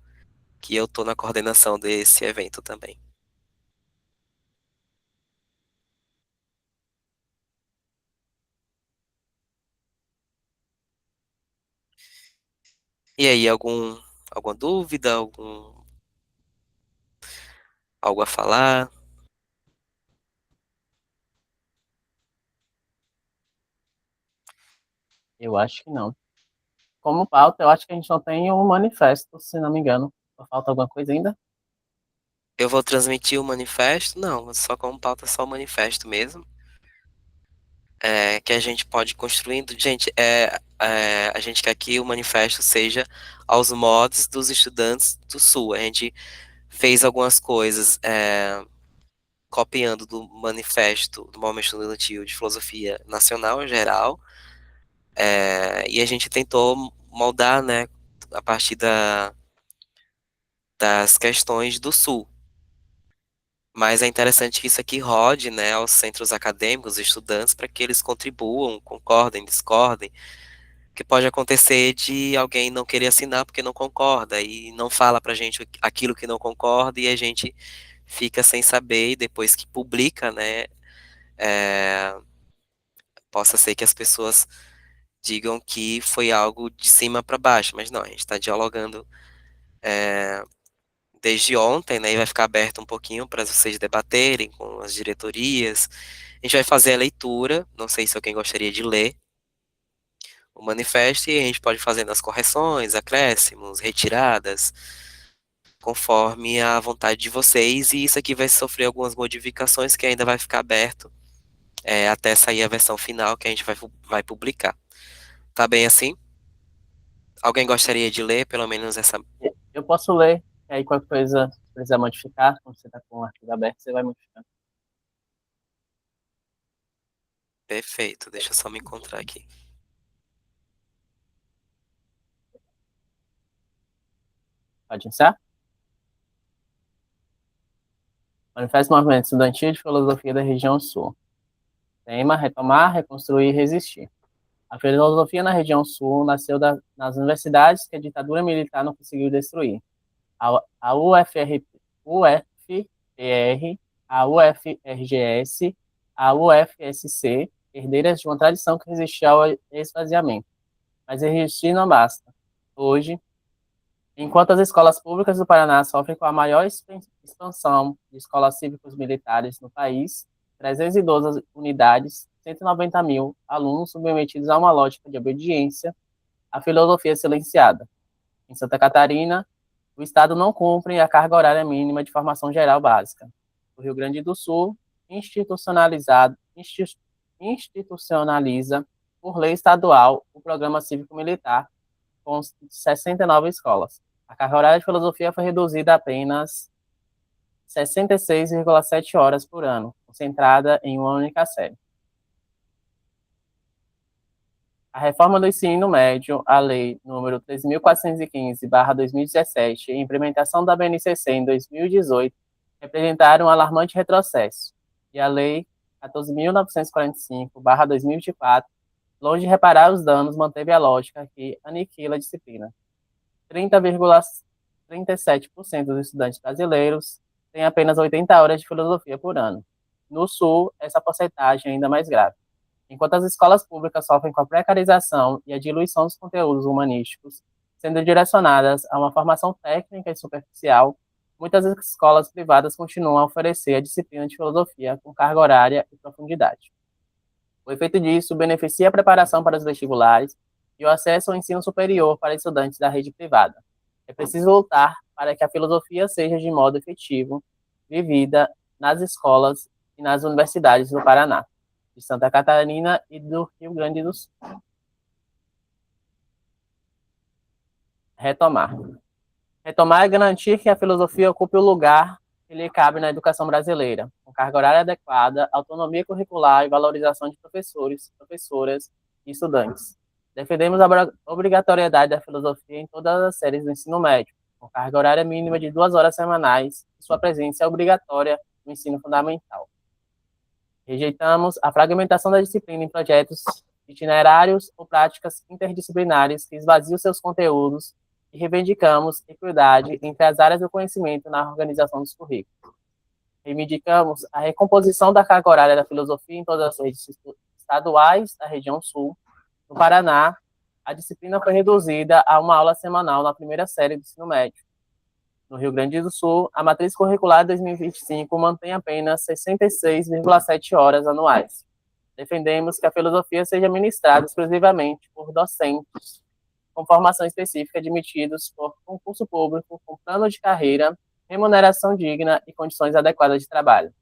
que eu estou na coordenação desse evento também. E aí, alguma dúvida, algo a falar? Eu acho que não. Como pauta, eu acho que a gente não tem um manifesto, se não me engano. Falta alguma coisa ainda? Eu vou transmitir o manifesto? Não, só como pauta só o manifesto mesmo. Que a gente pode ir construindo. Gente, a gente quer que o manifesto seja aos modos dos estudantes do Sul. A gente fez algumas coisas copiando do manifesto do Movimento Estudantil de Filosofia Nacional em geral, e a gente tentou moldar, né, a partir das questões do Sul. Mas é interessante que isso aqui rode, né, aos centros acadêmicos, estudantes, para que eles contribuam, concordem, discordem, que pode acontecer de alguém não querer assinar porque não concorda e não fala pra gente aquilo que não concorda e a gente fica sem saber e depois que publica, né, é, possa ser que as pessoas digam que foi algo de cima para baixo, mas não, a gente está dialogando desde ontem, né, e vai ficar aberto um pouquinho para vocês debaterem com as diretorias. A gente vai fazer a leitura, não sei se alguém gostaria de ler o manifesto e a gente pode fazer as correções, acréscimos, retiradas, conforme a vontade de vocês, e isso aqui vai sofrer algumas modificações que ainda vai ficar aberto até sair a versão final que a gente vai publicar. Tá bem assim? Alguém gostaria de ler pelo menos essa? Eu posso ler, e aí qualquer coisa precisar modificar, quando você está com o arquivo aberto, você vai modificando. Perfeito, deixa eu só me encontrar aqui. Pode iniciar? Manifesto do Movimento Estudantil de Filosofia da Região Sul. Tema: retomar, reconstruir e resistir. A filosofia na região sul nasceu nas universidades que a ditadura militar não conseguiu destruir. A UFPR, a UFRGS, a UFSC, herdeiras de uma tradição que resistia ao esvaziamento. Mas resistir não basta. Hoje, enquanto as escolas públicas do Paraná sofrem com a maior expansão de escolas cívicos militares no país, 312 unidades, 190 mil alunos submetidos a uma lógica de obediência à filosofia silenciada. Em Santa Catarina, o Estado não cumpre a carga horária mínima de formação geral básica. O Rio Grande do Sul institucionaliza por lei estadual, o programa cívico-militar, com 69 escolas. A carga horária de filosofia foi reduzida a apenas 66,7 horas por ano, concentrada em uma única série. A reforma do ensino médio, a Lei nº 3.415/2017 e a implementação da BNCC em 2018 representaram um alarmante retrocesso, e a Lei 14.945/2024, longe de reparar os danos, manteve a lógica que aniquila a disciplina. 30,37% dos estudantes brasileiros têm apenas 80 horas de filosofia por ano. No Sul, essa porcentagem é ainda mais grave. Enquanto as escolas públicas sofrem com a precarização e a diluição dos conteúdos humanísticos, sendo direcionadas a uma formação técnica e superficial, muitas escolas privadas continuam a oferecer a disciplina de filosofia com carga horária e profundidade. O efeito disso beneficia a preparação para os vestibulares e o acesso ao ensino superior para estudantes da rede privada. É preciso lutar para que a filosofia seja de modo efetivo vivida nas escolas e nas universidades do Paraná, de Santa Catarina e do Rio Grande do Sul. Retomar é garantir que a filosofia ocupe o lugar que lhe cabe na educação brasileira, com carga horária adequada, autonomia curricular e valorização de professores, professoras e estudantes. Defendemos a obrigatoriedade da filosofia em todas as séries do ensino médio, com carga horária mínima de 2 horas semanais, e sua presença é obrigatória no ensino fundamental. Rejeitamos a fragmentação da disciplina em projetos itinerários ou práticas interdisciplinares que esvaziam seus conteúdos e reivindicamos equidade entre as áreas do conhecimento na organização dos currículos. Reivindicamos a recomposição da carga horária da filosofia em todas as redes estaduais da região sul. No Paraná, a disciplina foi reduzida a uma aula semanal na primeira série do ensino médio. No Rio Grande do Sul, a matriz curricular 2025 mantém apenas 66,7 horas anuais. Defendemos que a filosofia seja ministrada exclusivamente por docentes com formação específica admitidos por concurso público, com plano de carreira, remuneração digna e condições adequadas de trabalho.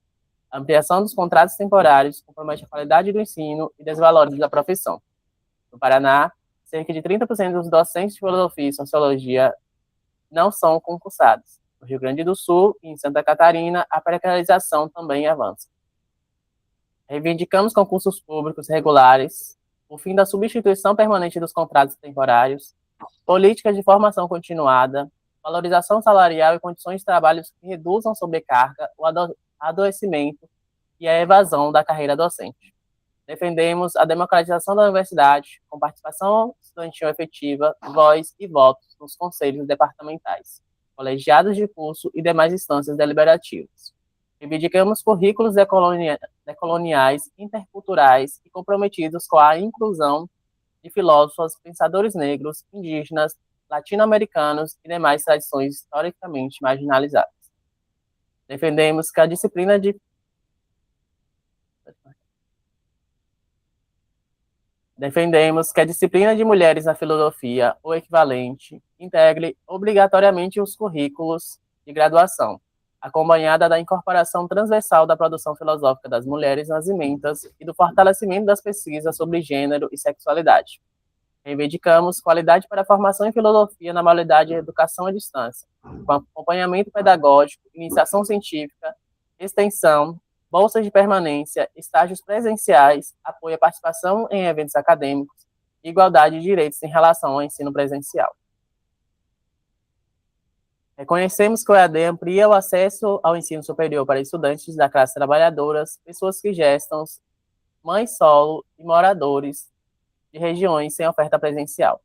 A ampliação dos contratos temporários compromete a qualidade do ensino e desvaloriza a profissão. No Paraná, cerca de 30% dos docentes de filosofia e sociologia não são concursados. No Rio Grande do Sul e em Santa Catarina, a precarização também avança. Reivindicamos concursos públicos regulares, o fim da substituição permanente dos contratos temporários, políticas de formação continuada, valorização salarial e condições de trabalho que reduzam a sobrecarga, o adoecimento e a evasão da carreira docente. Defendemos a democratização da universidade, com participação estudantil efetiva, voz e votos nos conselhos departamentais, colegiados de curso e demais instâncias deliberativas. Reivindicamos currículos decoloniais, interculturais e comprometidos com a inclusão de filósofos, pensadores negros, indígenas, latino-americanos e demais tradições historicamente marginalizadas. Defendemos que a disciplina de mulheres na filosofia, ou equivalente, integre obrigatoriamente os currículos de graduação, acompanhada da incorporação transversal da produção filosófica das mulheres nas ementas e do fortalecimento das pesquisas sobre gênero e sexualidade. Reivindicamos qualidade para a formação em filosofia na modalidade de educação à distância, com acompanhamento pedagógico, iniciação científica, extensão, bolsas de permanência, estágios presenciais, apoio à participação em eventos acadêmicos e igualdade de direitos em relação ao ensino presencial. Reconhecemos que o EAD amplia o acesso ao ensino superior para estudantes da classe trabalhadoras, pessoas que gestam, mães solo e moradores de regiões sem oferta presencial.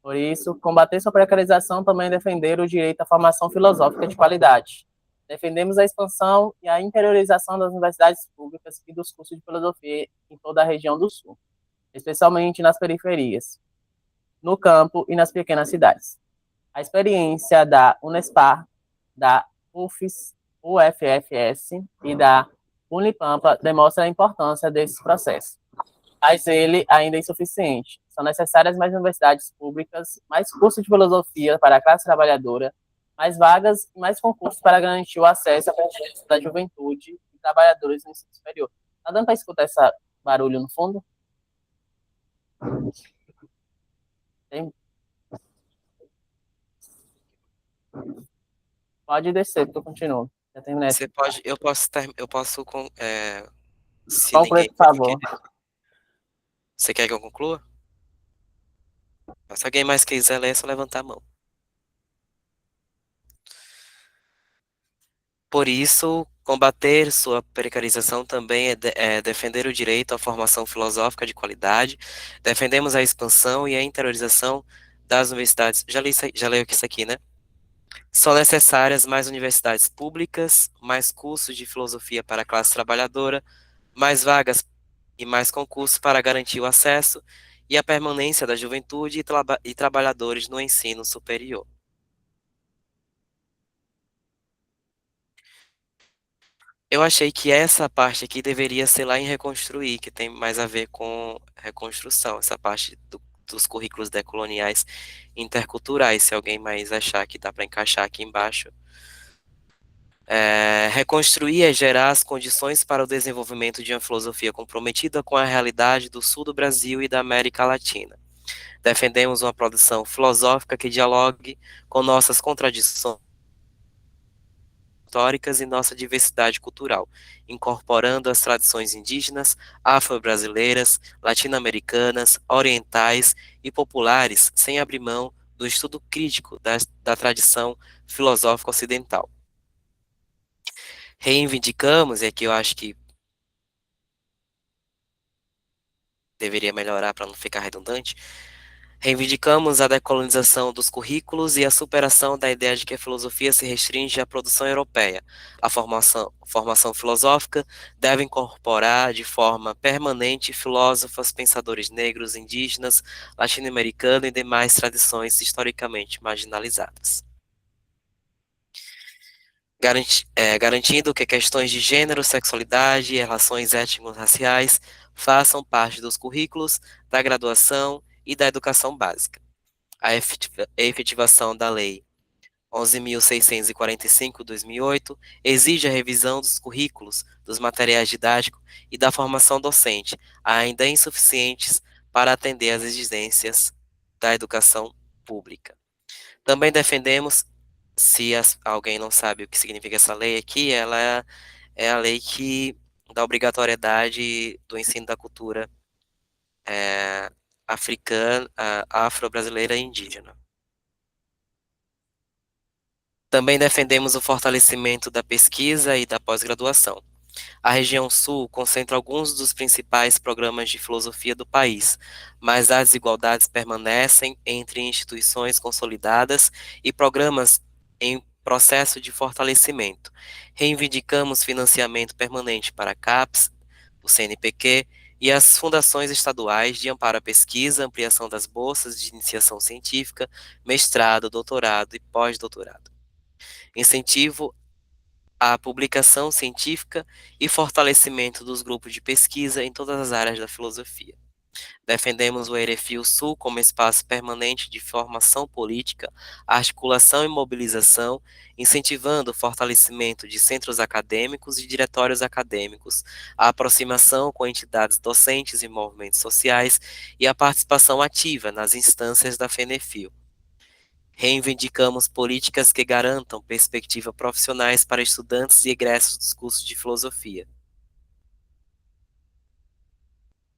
Por isso, combater sua precarização também é defender o direito à formação filosófica de qualidade. Defendemos a expansão e a interiorização das universidades públicas e dos cursos de filosofia em toda a região do Sul, especialmente nas periferias, no campo e nas pequenas cidades. A experiência da Unespar, da UFFS e da Unipampa demonstra a importância desse processo, mas ele ainda é insuficiente. São necessárias mais universidades públicas, mais cursos de filosofia para a classe trabalhadora, mais vagas e mais concursos para garantir o acesso à permanência da juventude e trabalhadores no ensino superior. Tá dando para escutar esse barulho no fundo? Tem- Pode descer, porque eu continuo. Já terminei. Você pode, eu posso, se Conclui, ninguém por favor. você quer que eu conclua? Se alguém mais quiser ler, é só levantar a mão. Por isso, combater sua precarização também é defender o direito à formação filosófica de qualidade. Defendemos a expansão e a interiorização das universidades. Já leio isso aqui, né? São necessárias mais universidades públicas, mais cursos de filosofia para a classe trabalhadora, mais vagas e mais concursos para garantir o acesso e a permanência da juventude e trabalhadores no ensino superior. Eu achei que essa parte aqui deveria ser lá em reconstruir, que tem mais a ver com reconstrução, essa parte dos currículos decoloniais interculturais, se alguém mais achar que dá para encaixar aqui embaixo. Reconstruir é gerar as condições para o desenvolvimento de uma filosofia comprometida com a realidade do sul do Brasil e da América Latina. Defendemos uma produção filosófica que dialogue com nossas contradições históricas e nossa diversidade cultural, incorporando as tradições indígenas, afro-brasileiras, latino-americanas, orientais e populares, sem abrir mão do estudo crítico da tradição filosófica ocidental. Reivindicamos, e aqui eu acho que deveria melhorar para não ficar redundante, reivindicamos a decolonização dos currículos e a superação da ideia de que a filosofia se restringe à produção europeia. A formação filosófica deve incorporar de forma permanente filósofos, pensadores negros, indígenas, latino-americanos e demais tradições historicamente marginalizadas. Garantindo que questões de gênero, sexualidade e relações étnico-raciais façam parte dos currículos, da graduação e da educação básica. A efetivação da Lei 11.645/2008 exige a revisão dos currículos, dos materiais didáticos e da formação docente, ainda insuficientes para atender às exigências da educação pública. Também defendemos, se alguém não sabe o que significa essa lei aqui, ela é a lei que dá obrigatoriedade do ensino da cultura africana, afro-brasileira e indígena. Também defendemos o fortalecimento da pesquisa e da pós-graduação. A região sul concentra alguns dos principais programas de filosofia do país, mas as desigualdades permanecem entre instituições consolidadas e programas em processo de fortalecimento. Reivindicamos financiamento permanente para a CAPES, o CNPq e as fundações estaduais de amparo à pesquisa, ampliação das bolsas de iniciação científica, mestrado, doutorado e pós-doutorado. Incentivo à publicação científica e fortalecimento dos grupos de pesquisa em todas as áreas da filosofia. Defendemos o Erefil Sul como espaço permanente de formação política, articulação e mobilização, incentivando o fortalecimento de centros acadêmicos e diretórios acadêmicos, a aproximação com entidades docentes e movimentos sociais e a participação ativa nas instâncias da FENEFIL. Reivindicamos políticas que garantam perspectivas profissionais para estudantes e egressos dos cursos de filosofia.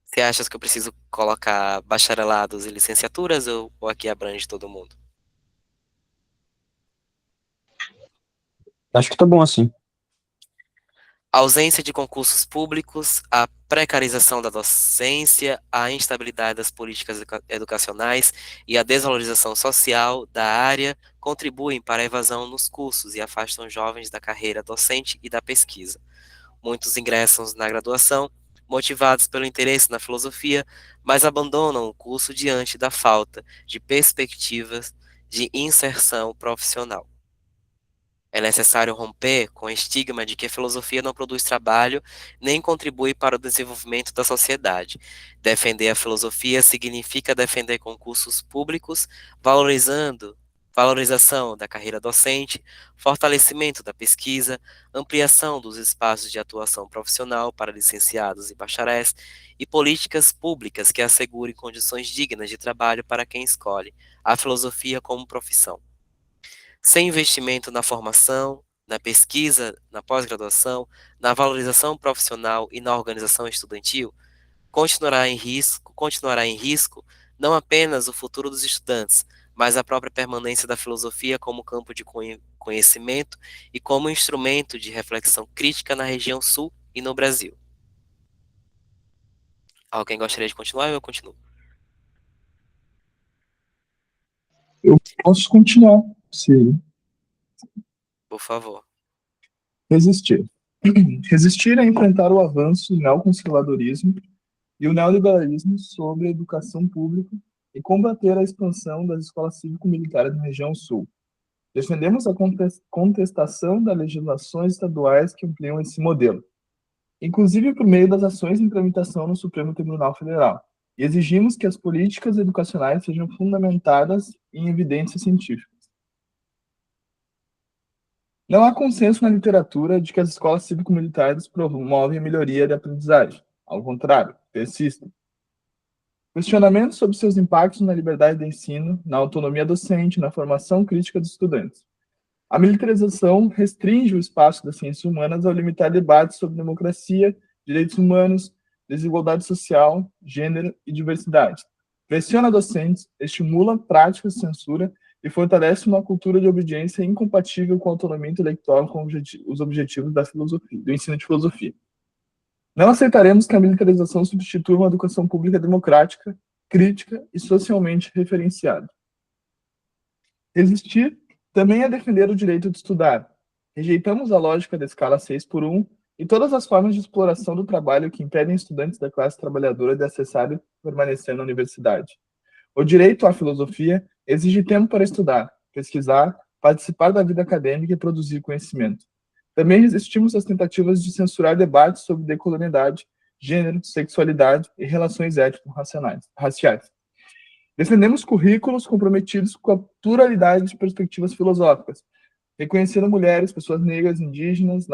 Você acha que eu preciso colocar bacharelados e licenciaturas ou aqui abrange todo mundo? Acho que tá bom assim. A ausência de concursos públicos, a precarização da docência, a instabilidade das políticas educacionais e a desvalorização social da área contribuem para a evasão nos cursos e afastam jovens da carreira docente e da pesquisa. Muitos ingressam na graduação, motivados pelo interesse na filosofia, mas abandonam o curso diante da falta de perspectivas de inserção profissional. É necessário romper com o estigma de que a filosofia não produz trabalho nem contribui para o desenvolvimento da sociedade. Defender a filosofia significa defender concursos públicos, valorizando valorização da carreira docente, fortalecimento da pesquisa, ampliação dos espaços de atuação profissional para licenciados e bacharéis e políticas públicas que assegurem condições dignas de trabalho para quem escolhe a filosofia como profissão. Sem investimento na formação, na pesquisa, na pós-graduação, na valorização profissional e na organização estudantil, continuará em risco não apenas o futuro dos estudantes, mas a própria permanência da filosofia como campo de conhecimento e como instrumento de reflexão crítica na região sul e no Brasil. Alguém gostaria de continuar ou eu continuo? Eu posso continuar, se Por favor. resistir. Resistir é enfrentar o avanço do neoconservadorismo e o neoliberalismo sobre a educação pública e combater a expansão das escolas cívico-militares na região sul. Defendemos a contestação das legislações estaduais que ampliam esse modelo, inclusive por meio das ações em tramitação no Supremo Tribunal Federal, e exigimos que as políticas educacionais sejam fundamentadas em evidências científicas. Não há consenso na literatura de que as escolas cívico-militares promovem a melhoria da aprendizagem. Ao contrário, persistem. Questionamentos sobre seus impactos na liberdade de ensino, na autonomia docente, na formação crítica dos estudantes. A militarização restringe o espaço das ciências humanas ao limitar debates sobre democracia, direitos humanos, desigualdade social, gênero e diversidade. Pressiona docentes, estimula práticas de censura e fortalece uma cultura de obediência incompatível com a autonomia intelectual com os objetivos da filosofia, do ensino de filosofia. Não aceitaremos que a militarização substitua uma educação pública democrática, crítica e socialmente referenciada. Resistir também é defender o direito de estudar. Rejeitamos a lógica da escala 6x1 e todas as formas de exploração do trabalho que impedem estudantes da classe trabalhadora de acessar e permanecer na universidade. O direito à filosofia exige tempo para estudar, pesquisar, participar da vida acadêmica e produzir conhecimento. Também resistimos às tentativas de censurar debates sobre decolonialidade, gênero, sexualidade e relações étnico-raciais. Defendemos currículos comprometidos com a pluralidade de perspectivas filosóficas, reconhecendo mulheres, pessoas negras, indígenas,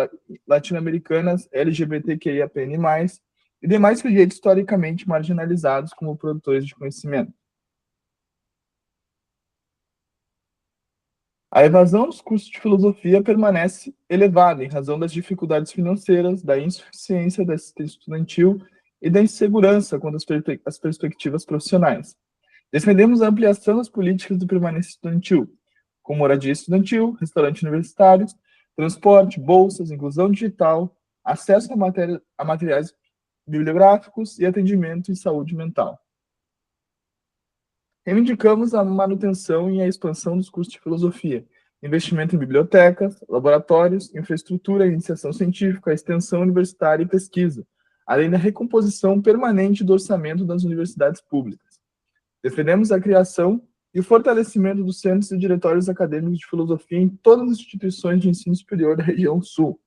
latino-americanas, LGBTQIAPN+, e demais sujeitos historicamente marginalizados como produtores de conhecimento. A evasão dos cursos de filosofia permanece elevada em razão das dificuldades financeiras, da insuficiência da assistência estudantil e da insegurança quanto às perspectivas profissionais. Defendemos a ampliação das políticas de permanência estudantil, como moradia estudantil, restaurantes universitários, transporte, bolsas, inclusão digital, acesso a materiais bibliográficos e atendimento em saúde mental. Reivindicamos a manutenção e a expansão dos cursos de filosofia, investimento em bibliotecas, laboratórios, infraestrutura, iniciação científica, extensão universitária e pesquisa, além da recomposição permanente do orçamento das universidades públicas. Defendemos a criação e o fortalecimento dos centros e diretórios acadêmicos de filosofia em todas as instituições de ensino superior da região sul,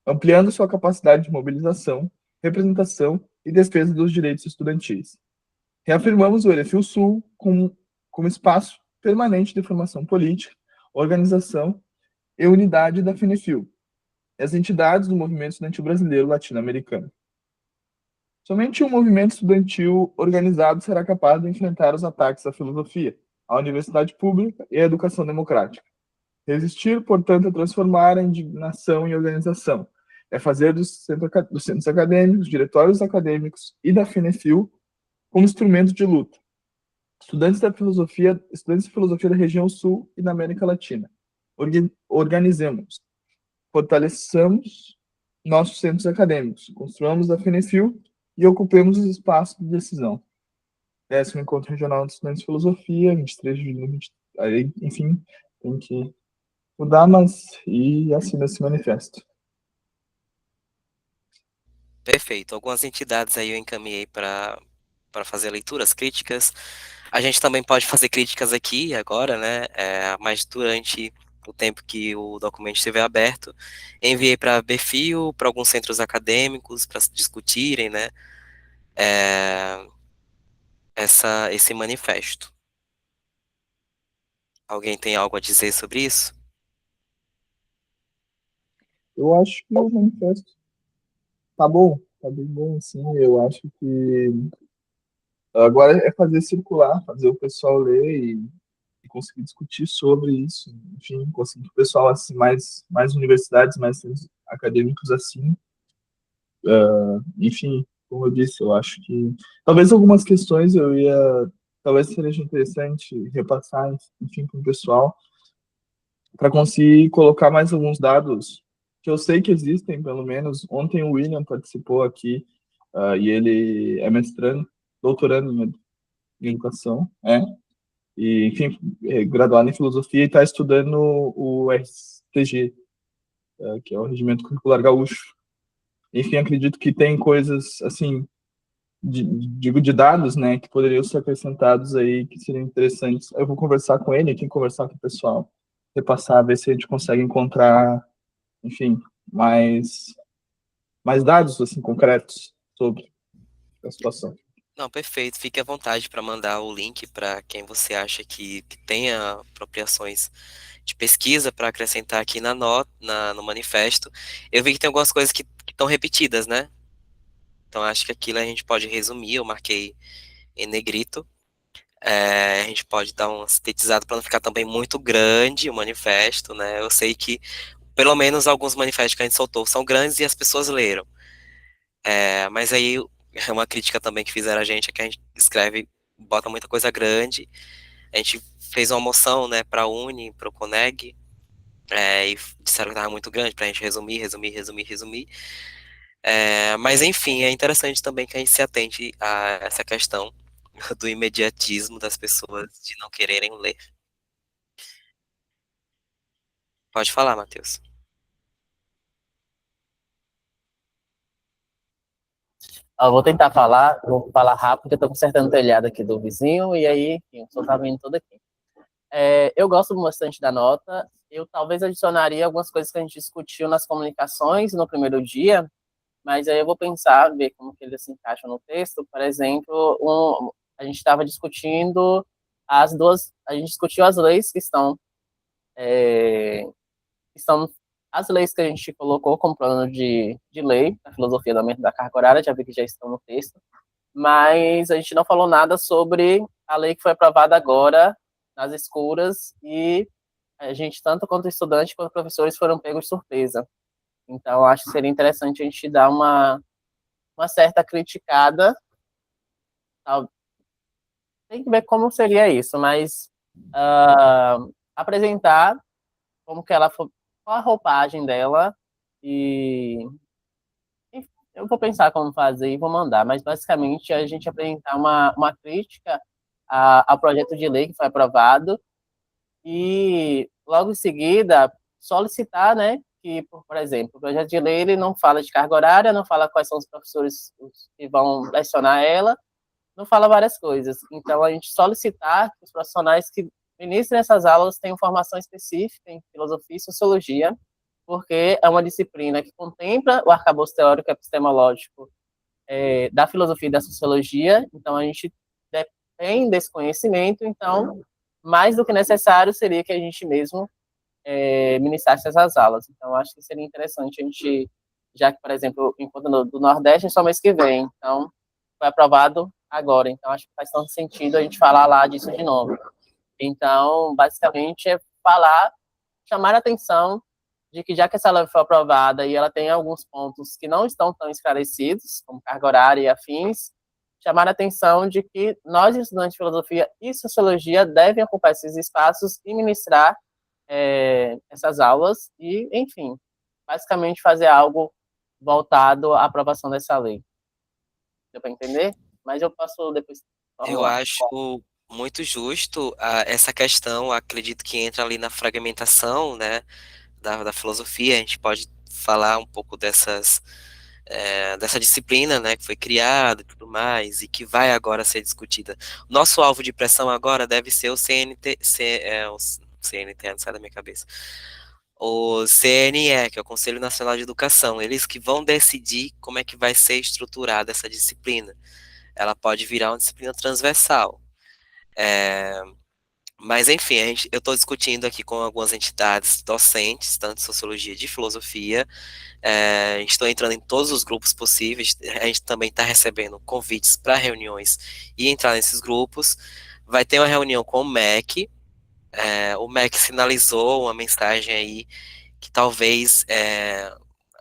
ampliando sua capacidade de mobilização, representação e defesa dos direitos estudantis. Reafirmamos o Erefil Sul como espaço permanente de formação política, organização e unidade da FENEFIL, as entidades do movimento estudantil brasileiro latino-americano. Somente um movimento estudantil organizado será capaz de enfrentar os ataques à filosofia, à universidade pública e à educação democrática. Resistir, portanto, é transformar a indignação em organização. É fazer dos centros acadêmicos, diretórios acadêmicos e da FENEFIL como instrumento de luta. Estudantes de filosofia da região sul e da América Latina. Organizemos, fortaleçamos nossos centros acadêmicos, construamos a FENEFIL e ocupemos os espaços de decisão. 10º Encontro Regional de Estudantes de Filosofia, 23 de julho, aí, enfim, tem que mudar, mas e assina esse manifesto. Perfeito. Algumas entidades aí eu encaminhei para fazer leituras críticas. A gente também pode fazer críticas aqui agora, né? Mas durante o tempo que o documento estiver aberto, enviei para a Bfio, para alguns centros acadêmicos, para discutirem, né? Esse manifesto. Alguém tem algo a dizer sobre isso? Eu acho que o manifesto tá bem bom, assim. Eu acho que agora é fazer circular, fazer o pessoal ler e conseguir discutir sobre isso. Enfim, conseguir que o pessoal, assim, mais universidades, mais centros acadêmicos, assim. Enfim, como eu disse, eu acho que talvez algumas questões talvez seja interessante repassar, enfim, com o pessoal, para conseguir colocar mais alguns dados que eu sei que existem, pelo menos. Ontem o William participou aqui, e ele é mestrando, doutorando em educação, e, enfim, é graduado em filosofia e está estudando o RCG, que é o Regimento Curricular Gaúcho. Enfim, acredito que tem coisas, assim, digo de dados, né, que poderiam ser acrescentados aí, que seriam interessantes. Eu vou conversar com ele, aqui conversar com o pessoal, repassar, ver se a gente consegue encontrar, enfim, mais dados, assim, concretos sobre a situação. Não, perfeito. Fique à vontade para mandar o link para quem você acha que tenha apropriações de pesquisa para acrescentar aqui na nota, no manifesto. Eu vi que tem algumas coisas que estão repetidas, né? Então acho que aquilo a gente pode resumir. Eu marquei em negrito. A gente pode dar um sintetizado para não ficar também muito grande o manifesto, né? Eu sei que pelo menos alguns manifestos que a gente soltou são grandes e as pessoas leram. Mas aí é uma crítica também que fizeram a gente, é que a gente escreve, bota muita coisa grande. A gente fez uma moção, né, para a Uni, para o Coneg, e disseram que estava muito grande para a gente resumir, resumir, resumir, resumir. Mas enfim, é interessante também que a gente se atente a essa questão do imediatismo das pessoas de não quererem ler. Pode falar, Matheus. Eu vou falar rápido, porque eu tô consertando o telhado aqui do vizinho, e aí, enfim, o som tá vindo todo aqui. Eu gosto bastante da nota, eu talvez adicionaria algumas coisas que a gente discutiu nas comunicações no primeiro dia, mas aí eu vou pensar, ver como que eles se encaixam no texto. Por exemplo, a gente estava discutindo a gente discutiu as leis é, que estão as leis que a gente colocou como plano de lei, a filosofia do aumento da carga horária, já vi que já estão no texto, mas a gente não falou nada sobre a lei que foi aprovada agora nas escuras e a gente, tanto quanto estudante quanto professores, foram pegos de surpresa. Então, acho que seria interessante a gente dar uma certa criticada. Tem que ver como seria isso, mas apresentar como que ela foi, qual a roupagem dela e eu vou pensar como fazer e vou mandar, mas basicamente a gente apresentar uma crítica ao projeto de lei que foi aprovado e logo em seguida solicitar, né, que, por exemplo, o projeto de lei ele não fala de carga horária, não fala quais são os professores que vão lecionar ela, não fala várias coisas. Então, a gente solicitar que os profissionais que ministrem essas aulas tenham formação específica em filosofia e sociologia, porque é uma disciplina que contempla o arcabouço teórico e epistemológico da filosofia e da sociologia, então a gente depende desse conhecimento, então, mais do que necessário seria que a gente mesmo ministrasse essas aulas. Então, acho que seria interessante a gente, já que, por exemplo, enquanto do Nordeste é só mês que vem, então, foi aprovado agora, então acho que faz tanto sentido a gente falar lá disso de novo. Então, basicamente, é falar, chamar a atenção de que, já que essa lei foi aprovada e ela tem alguns pontos que não estão tão esclarecidos, como carga horária e afins, chamar a atenção de que nós, estudantes de filosofia e sociologia, devem ocupar esses espaços e ministrar essas aulas e, enfim, basicamente fazer algo voltado à aprovação dessa lei. Deu para entender? Mas eu posso depois Eu formular. acho muito justo essa questão, acredito que entra ali na fragmentação, né, da filosofia. A gente pode falar um pouco dessa disciplina, né, que foi criada e tudo mais, e que vai agora ser discutida. Nosso alvo de pressão agora deve ser o CNT, o CNT, não sai da minha cabeça. O CNE, que é o Conselho Nacional de Educação, eles que vão decidir como é que vai ser estruturada essa disciplina. Ela pode virar uma disciplina transversal. Mas, enfim, eu estou discutindo aqui com algumas entidades docentes, tanto de sociologia de filosofia. Estou entrando em todos os grupos possíveis. A gente também está recebendo convites para reuniões e entrar nesses grupos. Vai ter uma reunião com o MEC. O MEC sinalizou uma mensagem aí que talvez,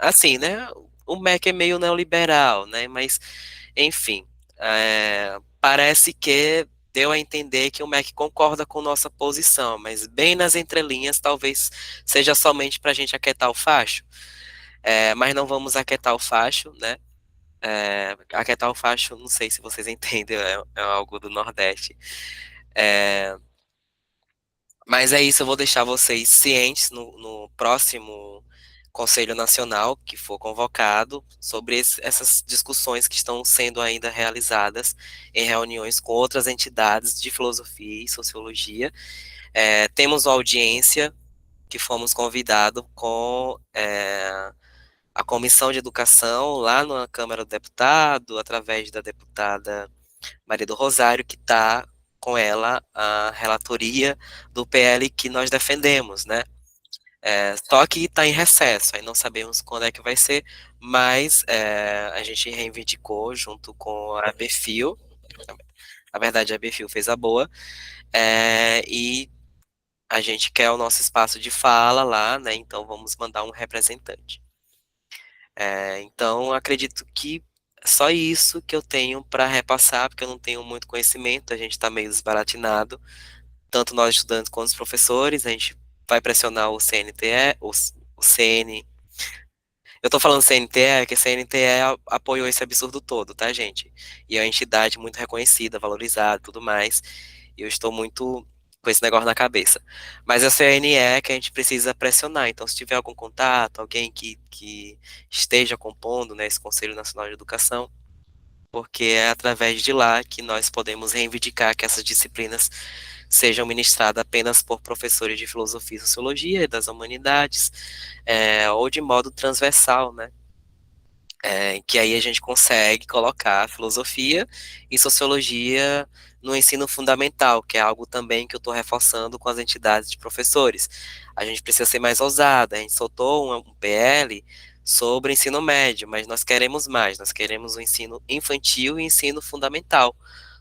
assim, né? O MEC é meio neoliberal, né? Mas, enfim, parece que deu a entender que o MEC concorda com nossa posição, mas bem nas entrelinhas, talvez seja somente para a gente aquietar o facho. Mas não vamos aquietar o facho, né? Aquietar o facho, não sei se vocês entendem, é algo do Nordeste. Mas é isso, eu vou deixar vocês cientes no próximo Conselho Nacional que for convocado sobre essas discussões que estão sendo ainda realizadas em reuniões com outras entidades de filosofia e sociologia. Temos uma audiência que fomos convidados com a Comissão de Educação lá na Câmara do Deputado, através da deputada Maria do Rosário, que está com ela a relatoria do PL que nós defendemos, né? Só que está em recesso, aí não sabemos quando é que vai ser, mas a gente reivindicou junto com a Bfil, na verdade a Bfil fez a boa, e a gente quer o nosso espaço de fala lá, né? Então vamos mandar um representante. Então acredito que é só isso que eu tenho para repassar, porque eu não tenho muito conhecimento, a gente está meio desbaratinado, tanto nós estudantes quanto os professores. A gente vai pressionar o CNTE, o CN. Eu tô falando CNTE, que CNTE apoiou esse absurdo todo, tá, gente? E é uma entidade muito reconhecida, valorizada, tudo mais. E eu estou muito com esse negócio na cabeça. Mas a CNE que a gente precisa pressionar. Então, se tiver algum contato, alguém que esteja compondo, né, esse Conselho Nacional de Educação, porque é através de lá que nós podemos reivindicar que essas disciplinas sejam ministradas apenas por professores de filosofia e sociologia e das humanidades, ou de modo transversal, né? Que aí a gente consegue colocar filosofia e sociologia no ensino fundamental, que é algo também que eu estou reforçando com as entidades de professores. A gente precisa ser mais ousada, a gente soltou um PL sobre ensino médio, mas nós queremos mais, nós queremos o ensino infantil e ensino fundamental,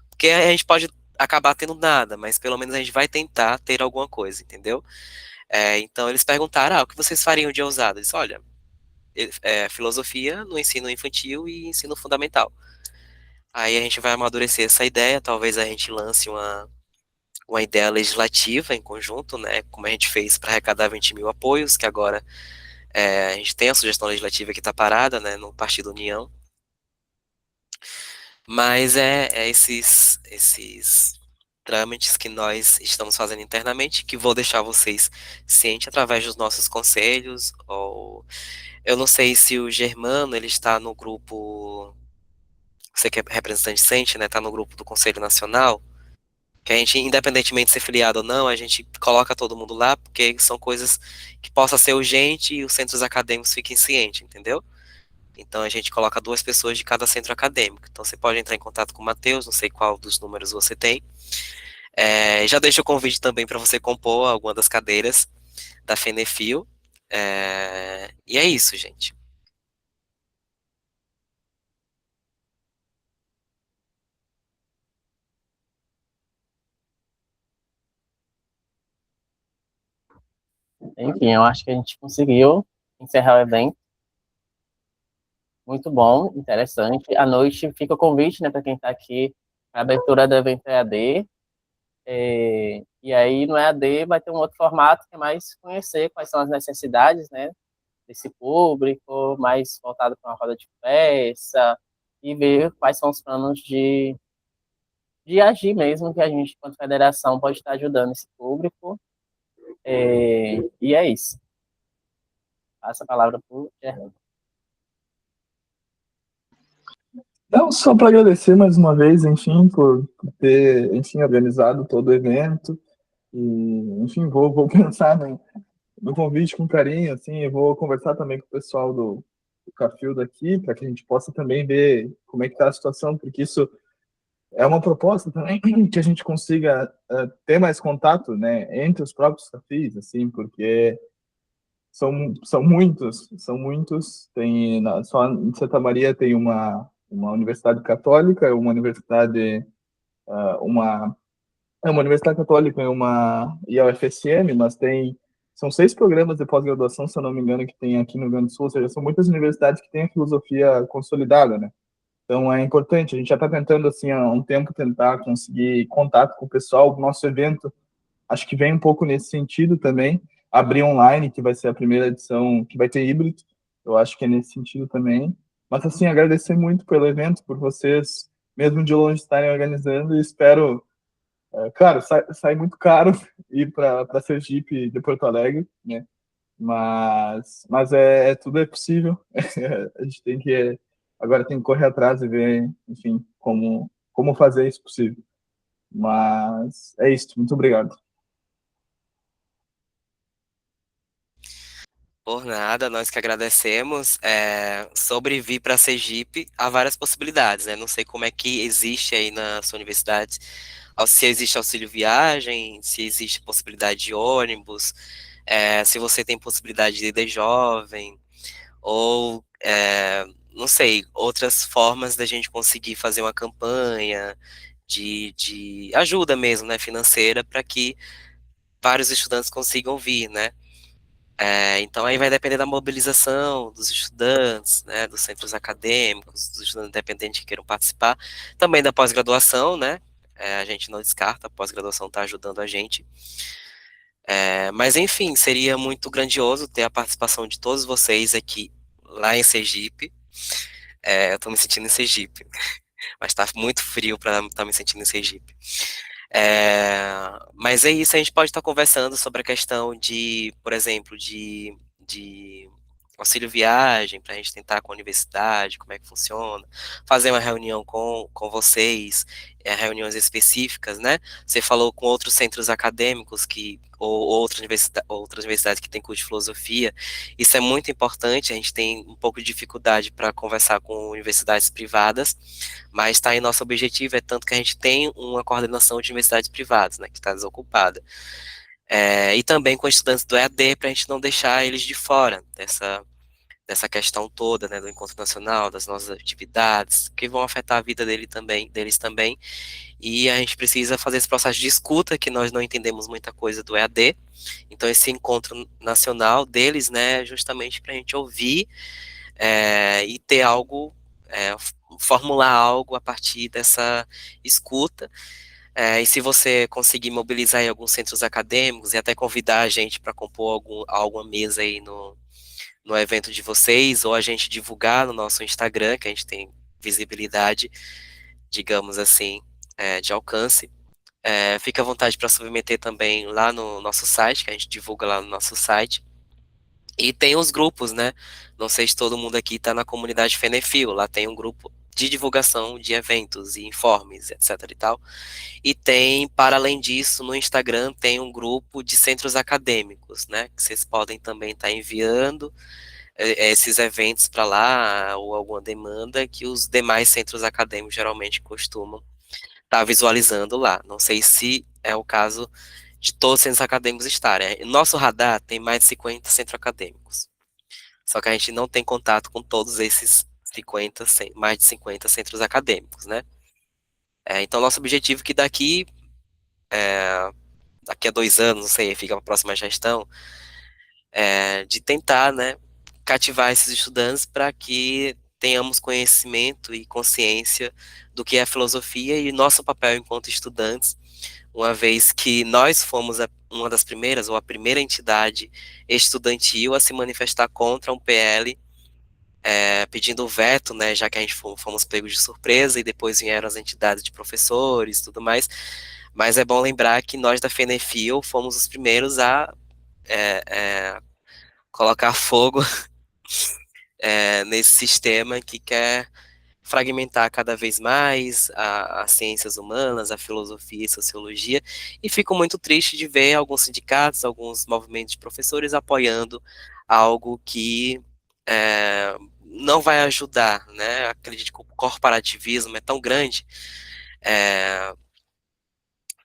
porque a gente pode acabar tendo nada, mas pelo menos a gente vai tentar ter alguma coisa, entendeu? Então eles perguntaram, o que vocês fariam de ousado? Eu disse, olha, filosofia no ensino infantil e ensino fundamental. Aí a gente vai amadurecer essa ideia, talvez a gente lance uma ideia legislativa em conjunto, né, como a gente fez para arrecadar 20 mil apoios, que agora a gente tem a sugestão legislativa que está parada, né, no Partido União. Mas esses trâmites que nós estamos fazendo internamente, que vou deixar vocês cientes através dos nossos conselhos, ou eu não sei se o Germano, ele está no grupo, você que é representante sente, né, está no grupo do Conselho Nacional, que a gente, independentemente de ser filiado ou não, a gente coloca todo mundo lá, porque são coisas que possa ser urgente e os centros acadêmicos fiquem cientes, entendeu? Então a gente coloca 2 pessoas de cada centro acadêmico. Então você pode entrar em contato com o Matheus, não sei qual dos números você tem. Já deixo o convite também para você compor alguma das cadeiras da Fenefil. E é isso, gente. Enfim, eu acho que a gente conseguiu encerrar o evento. Muito bom, interessante. À noite fica o convite, né, para quem está aqui, a abertura do evento EAD. E aí no EAD vai ter um outro formato que é mais conhecer quais são as necessidades, né, desse público, mais voltado para uma roda de conversa e ver quais são os planos de agir mesmo, que a gente, enquanto federação, pode estar ajudando esse público. E é isso. Passa a palavra para o Gerardo. Não, só para agradecer mais uma vez, enfim, por ter, enfim, organizado todo o evento. E, enfim, vou pensar no convite com carinho, assim, eu vou conversar também com o pessoal do Cafil daqui, para que a gente possa também ver como é que está a situação, porque isso é uma proposta também que a gente consiga ter mais contato, né, entre os próprios cafés, assim, porque são muitos. Tem só em Santa Maria tem uma universidade católica, uma universidade uma é uma universidade católica e a UFSM, mas são 6 programas de pós-graduação, se eu não me engano, que tem aqui no Rio Grande do Sul, ou seja, são muitas universidades que têm a filosofia consolidada, né? Então é importante, a gente já está tentando, assim, há um tempo, tentar conseguir contato com o pessoal. O nosso evento, acho que vem um pouco nesse sentido também, abrir online, que vai ser a primeira edição, que vai ter híbrido, eu acho que é nesse sentido também. Mas, assim, agradecer muito pelo evento, por vocês, mesmo de longe, estarem organizando, e espero, claro, sai muito caro ir para Sergipe de Porto Alegre, né? Mas tudo é possível. A gente agora tem que correr atrás e ver, enfim, como fazer isso possível. Mas é isso. Muito obrigado. Por nada, nós que agradecemos. Sobre vir para Sergipe, há várias possibilidades, né? Não sei como é que existe aí na sua universidade, se existe auxílio viagem, se existe possibilidade de ônibus, se você tem possibilidade de ir de jovem, ou, não sei, outras formas da gente conseguir fazer uma campanha de ajuda mesmo, né, financeira, para que vários estudantes consigam vir, né? Então aí vai depender da mobilização dos estudantes, né, dos centros acadêmicos, dos estudantes independentes que queiram participar, também da pós-graduação, né, a gente não descarta, a pós-graduação está ajudando a gente. Mas enfim, seria muito grandioso ter a participação de todos vocês aqui, lá em Sergipe. Eu estou me sentindo em Sergipe, mas está muito frio para estar me sentindo em Sergipe. Mas é isso, a gente pode estar conversando sobre a questão de, por exemplo, de auxílio viagem, para a gente tentar com a universidade, como é que funciona, fazer uma reunião com vocês, reuniões específicas, né? Você falou com outros centros acadêmicos ou outras universidades que têm curso de filosofia, isso é muito importante, a gente tem um pouco de dificuldade para conversar com universidades privadas, mas está aí nosso objetivo, é tanto que a gente tem uma coordenação de universidades privadas, né, que está desocupada. E também com estudantes do EAD, para a gente não deixar eles de fora dessa questão toda, né, do encontro nacional, das nossas atividades, que vão afetar a vida deles também, e a gente precisa fazer esse processo de escuta, que nós não entendemos muita coisa do EAD, então esse encontro nacional deles, né, justamente para a gente ouvir e ter algo, formular algo a partir dessa escuta. E se você conseguir mobilizar aí alguns centros acadêmicos e até convidar a gente para compor alguma mesa aí no evento de vocês, ou a gente divulgar no nosso Instagram, que a gente tem visibilidade, digamos assim, de alcance, fica à vontade para submeter também lá no nosso site, que a gente divulga lá no nosso site. E tem os grupos, né? Não sei se todo mundo aqui está na comunidade Fenefil, lá tem um grupo de divulgação de eventos e informes, etc e tal. E tem, para além disso, no Instagram tem um grupo de centros acadêmicos, né? Que vocês podem também estar enviando esses eventos para lá, ou alguma demanda que os demais centros acadêmicos geralmente costumam estar visualizando lá. Não sei se é o caso de todos os centros acadêmicos estarem. Nosso radar tem mais de 50 centros acadêmicos. Só que a gente não tem contato com todos esses mais de 50 centros acadêmicos, né? Então, nosso objetivo é que daqui a 2 anos, não sei, fica a próxima gestão, de tentar, né, cativar esses estudantes para que tenhamos conhecimento e consciência do que é filosofia e nosso papel enquanto estudantes, uma vez que nós fomos uma das primeiras, ou a primeira entidade estudantil a se manifestar contra um PL, pedindo o veto, né, já que a gente fomos pegos de surpresa, e depois vieram as entidades de professores e tudo mais, mas é bom lembrar que nós da Fenefil fomos os primeiros a colocar fogo nesse sistema que quer fragmentar cada vez mais as ciências humanas, a filosofia e sociologia, e fico muito triste de ver alguns sindicatos, alguns movimentos de professores apoiando algo que não vai ajudar, né? Acredito que o corporativismo é tão grande é,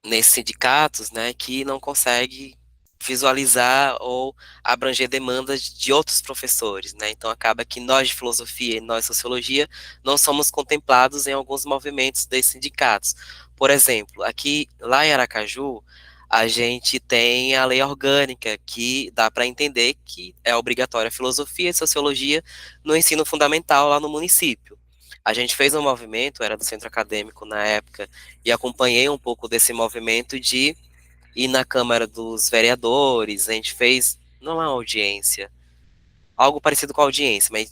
nesses sindicatos, né, que não consegue visualizar ou abranger demandas de outros professores, né? Então acaba que nós de filosofia e nós de sociologia não somos contemplados em alguns movimentos desses sindicatos. Por exemplo, aqui lá em Aracaju, a gente tem a lei orgânica que dá para entender que é obrigatória a filosofia e sociologia no ensino fundamental lá no município. A gente fez um movimento, era do centro acadêmico na época, e acompanhei um pouco desse movimento de ir na Câmara dos Vereadores. A gente fez, não é uma audiência, algo parecido com audiência, mas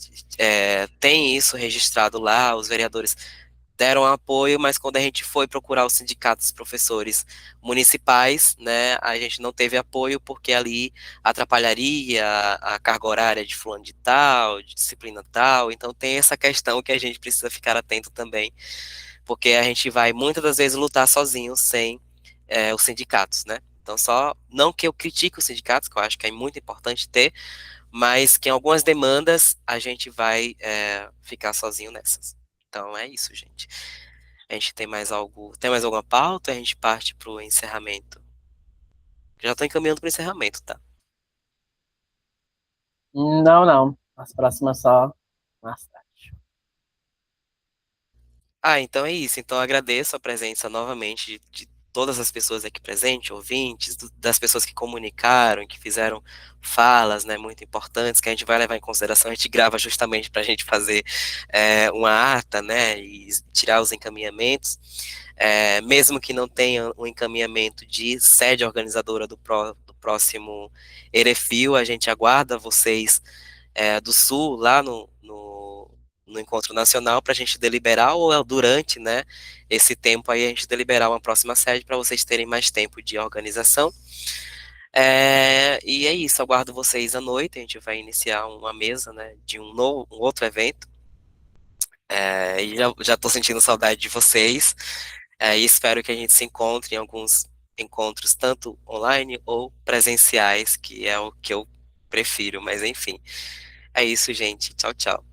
tem isso registrado lá, os vereadores deram apoio, mas quando a gente foi procurar o sindicato dos professores municipais, né, a gente não teve apoio porque ali atrapalharia a carga horária de fulano de tal, de disciplina tal, então tem essa questão que a gente precisa ficar atento também, porque a gente vai muitas das vezes lutar sozinho, sem os sindicatos, né? Então, só, não que eu critique os sindicatos, que eu acho que é muito importante ter, mas que em algumas demandas a gente vai ficar sozinho nessas. Então, é isso, gente. A gente tem mais alguma pauta? A gente parte para o encerramento. Já estou encaminhando para o encerramento, tá? Não, não. As próximas só mais tarde. Então é isso. Então eu agradeço a presença novamente de todas as pessoas aqui presentes, ouvintes, das pessoas que comunicaram, que fizeram falas, né, muito importantes, que a gente vai levar em consideração. A gente grava justamente para a gente fazer uma ata, né, e tirar os encaminhamentos. Mesmo que não tenha um encaminhamento de sede organizadora do próximo Erefil, a gente aguarda vocês do Sul, lá no encontro nacional, para a gente deliberar, ou durante, né, esse tempo aí, a gente deliberar uma próxima sede para vocês terem mais tempo de organização. E é isso, aguardo vocês à noite, a gente vai iniciar uma mesa, né, de um outro evento, e já estou sentindo saudade de vocês, e espero que a gente se encontre em alguns encontros, tanto online ou presenciais, que é o que eu prefiro, mas enfim, é isso, gente, tchau, tchau.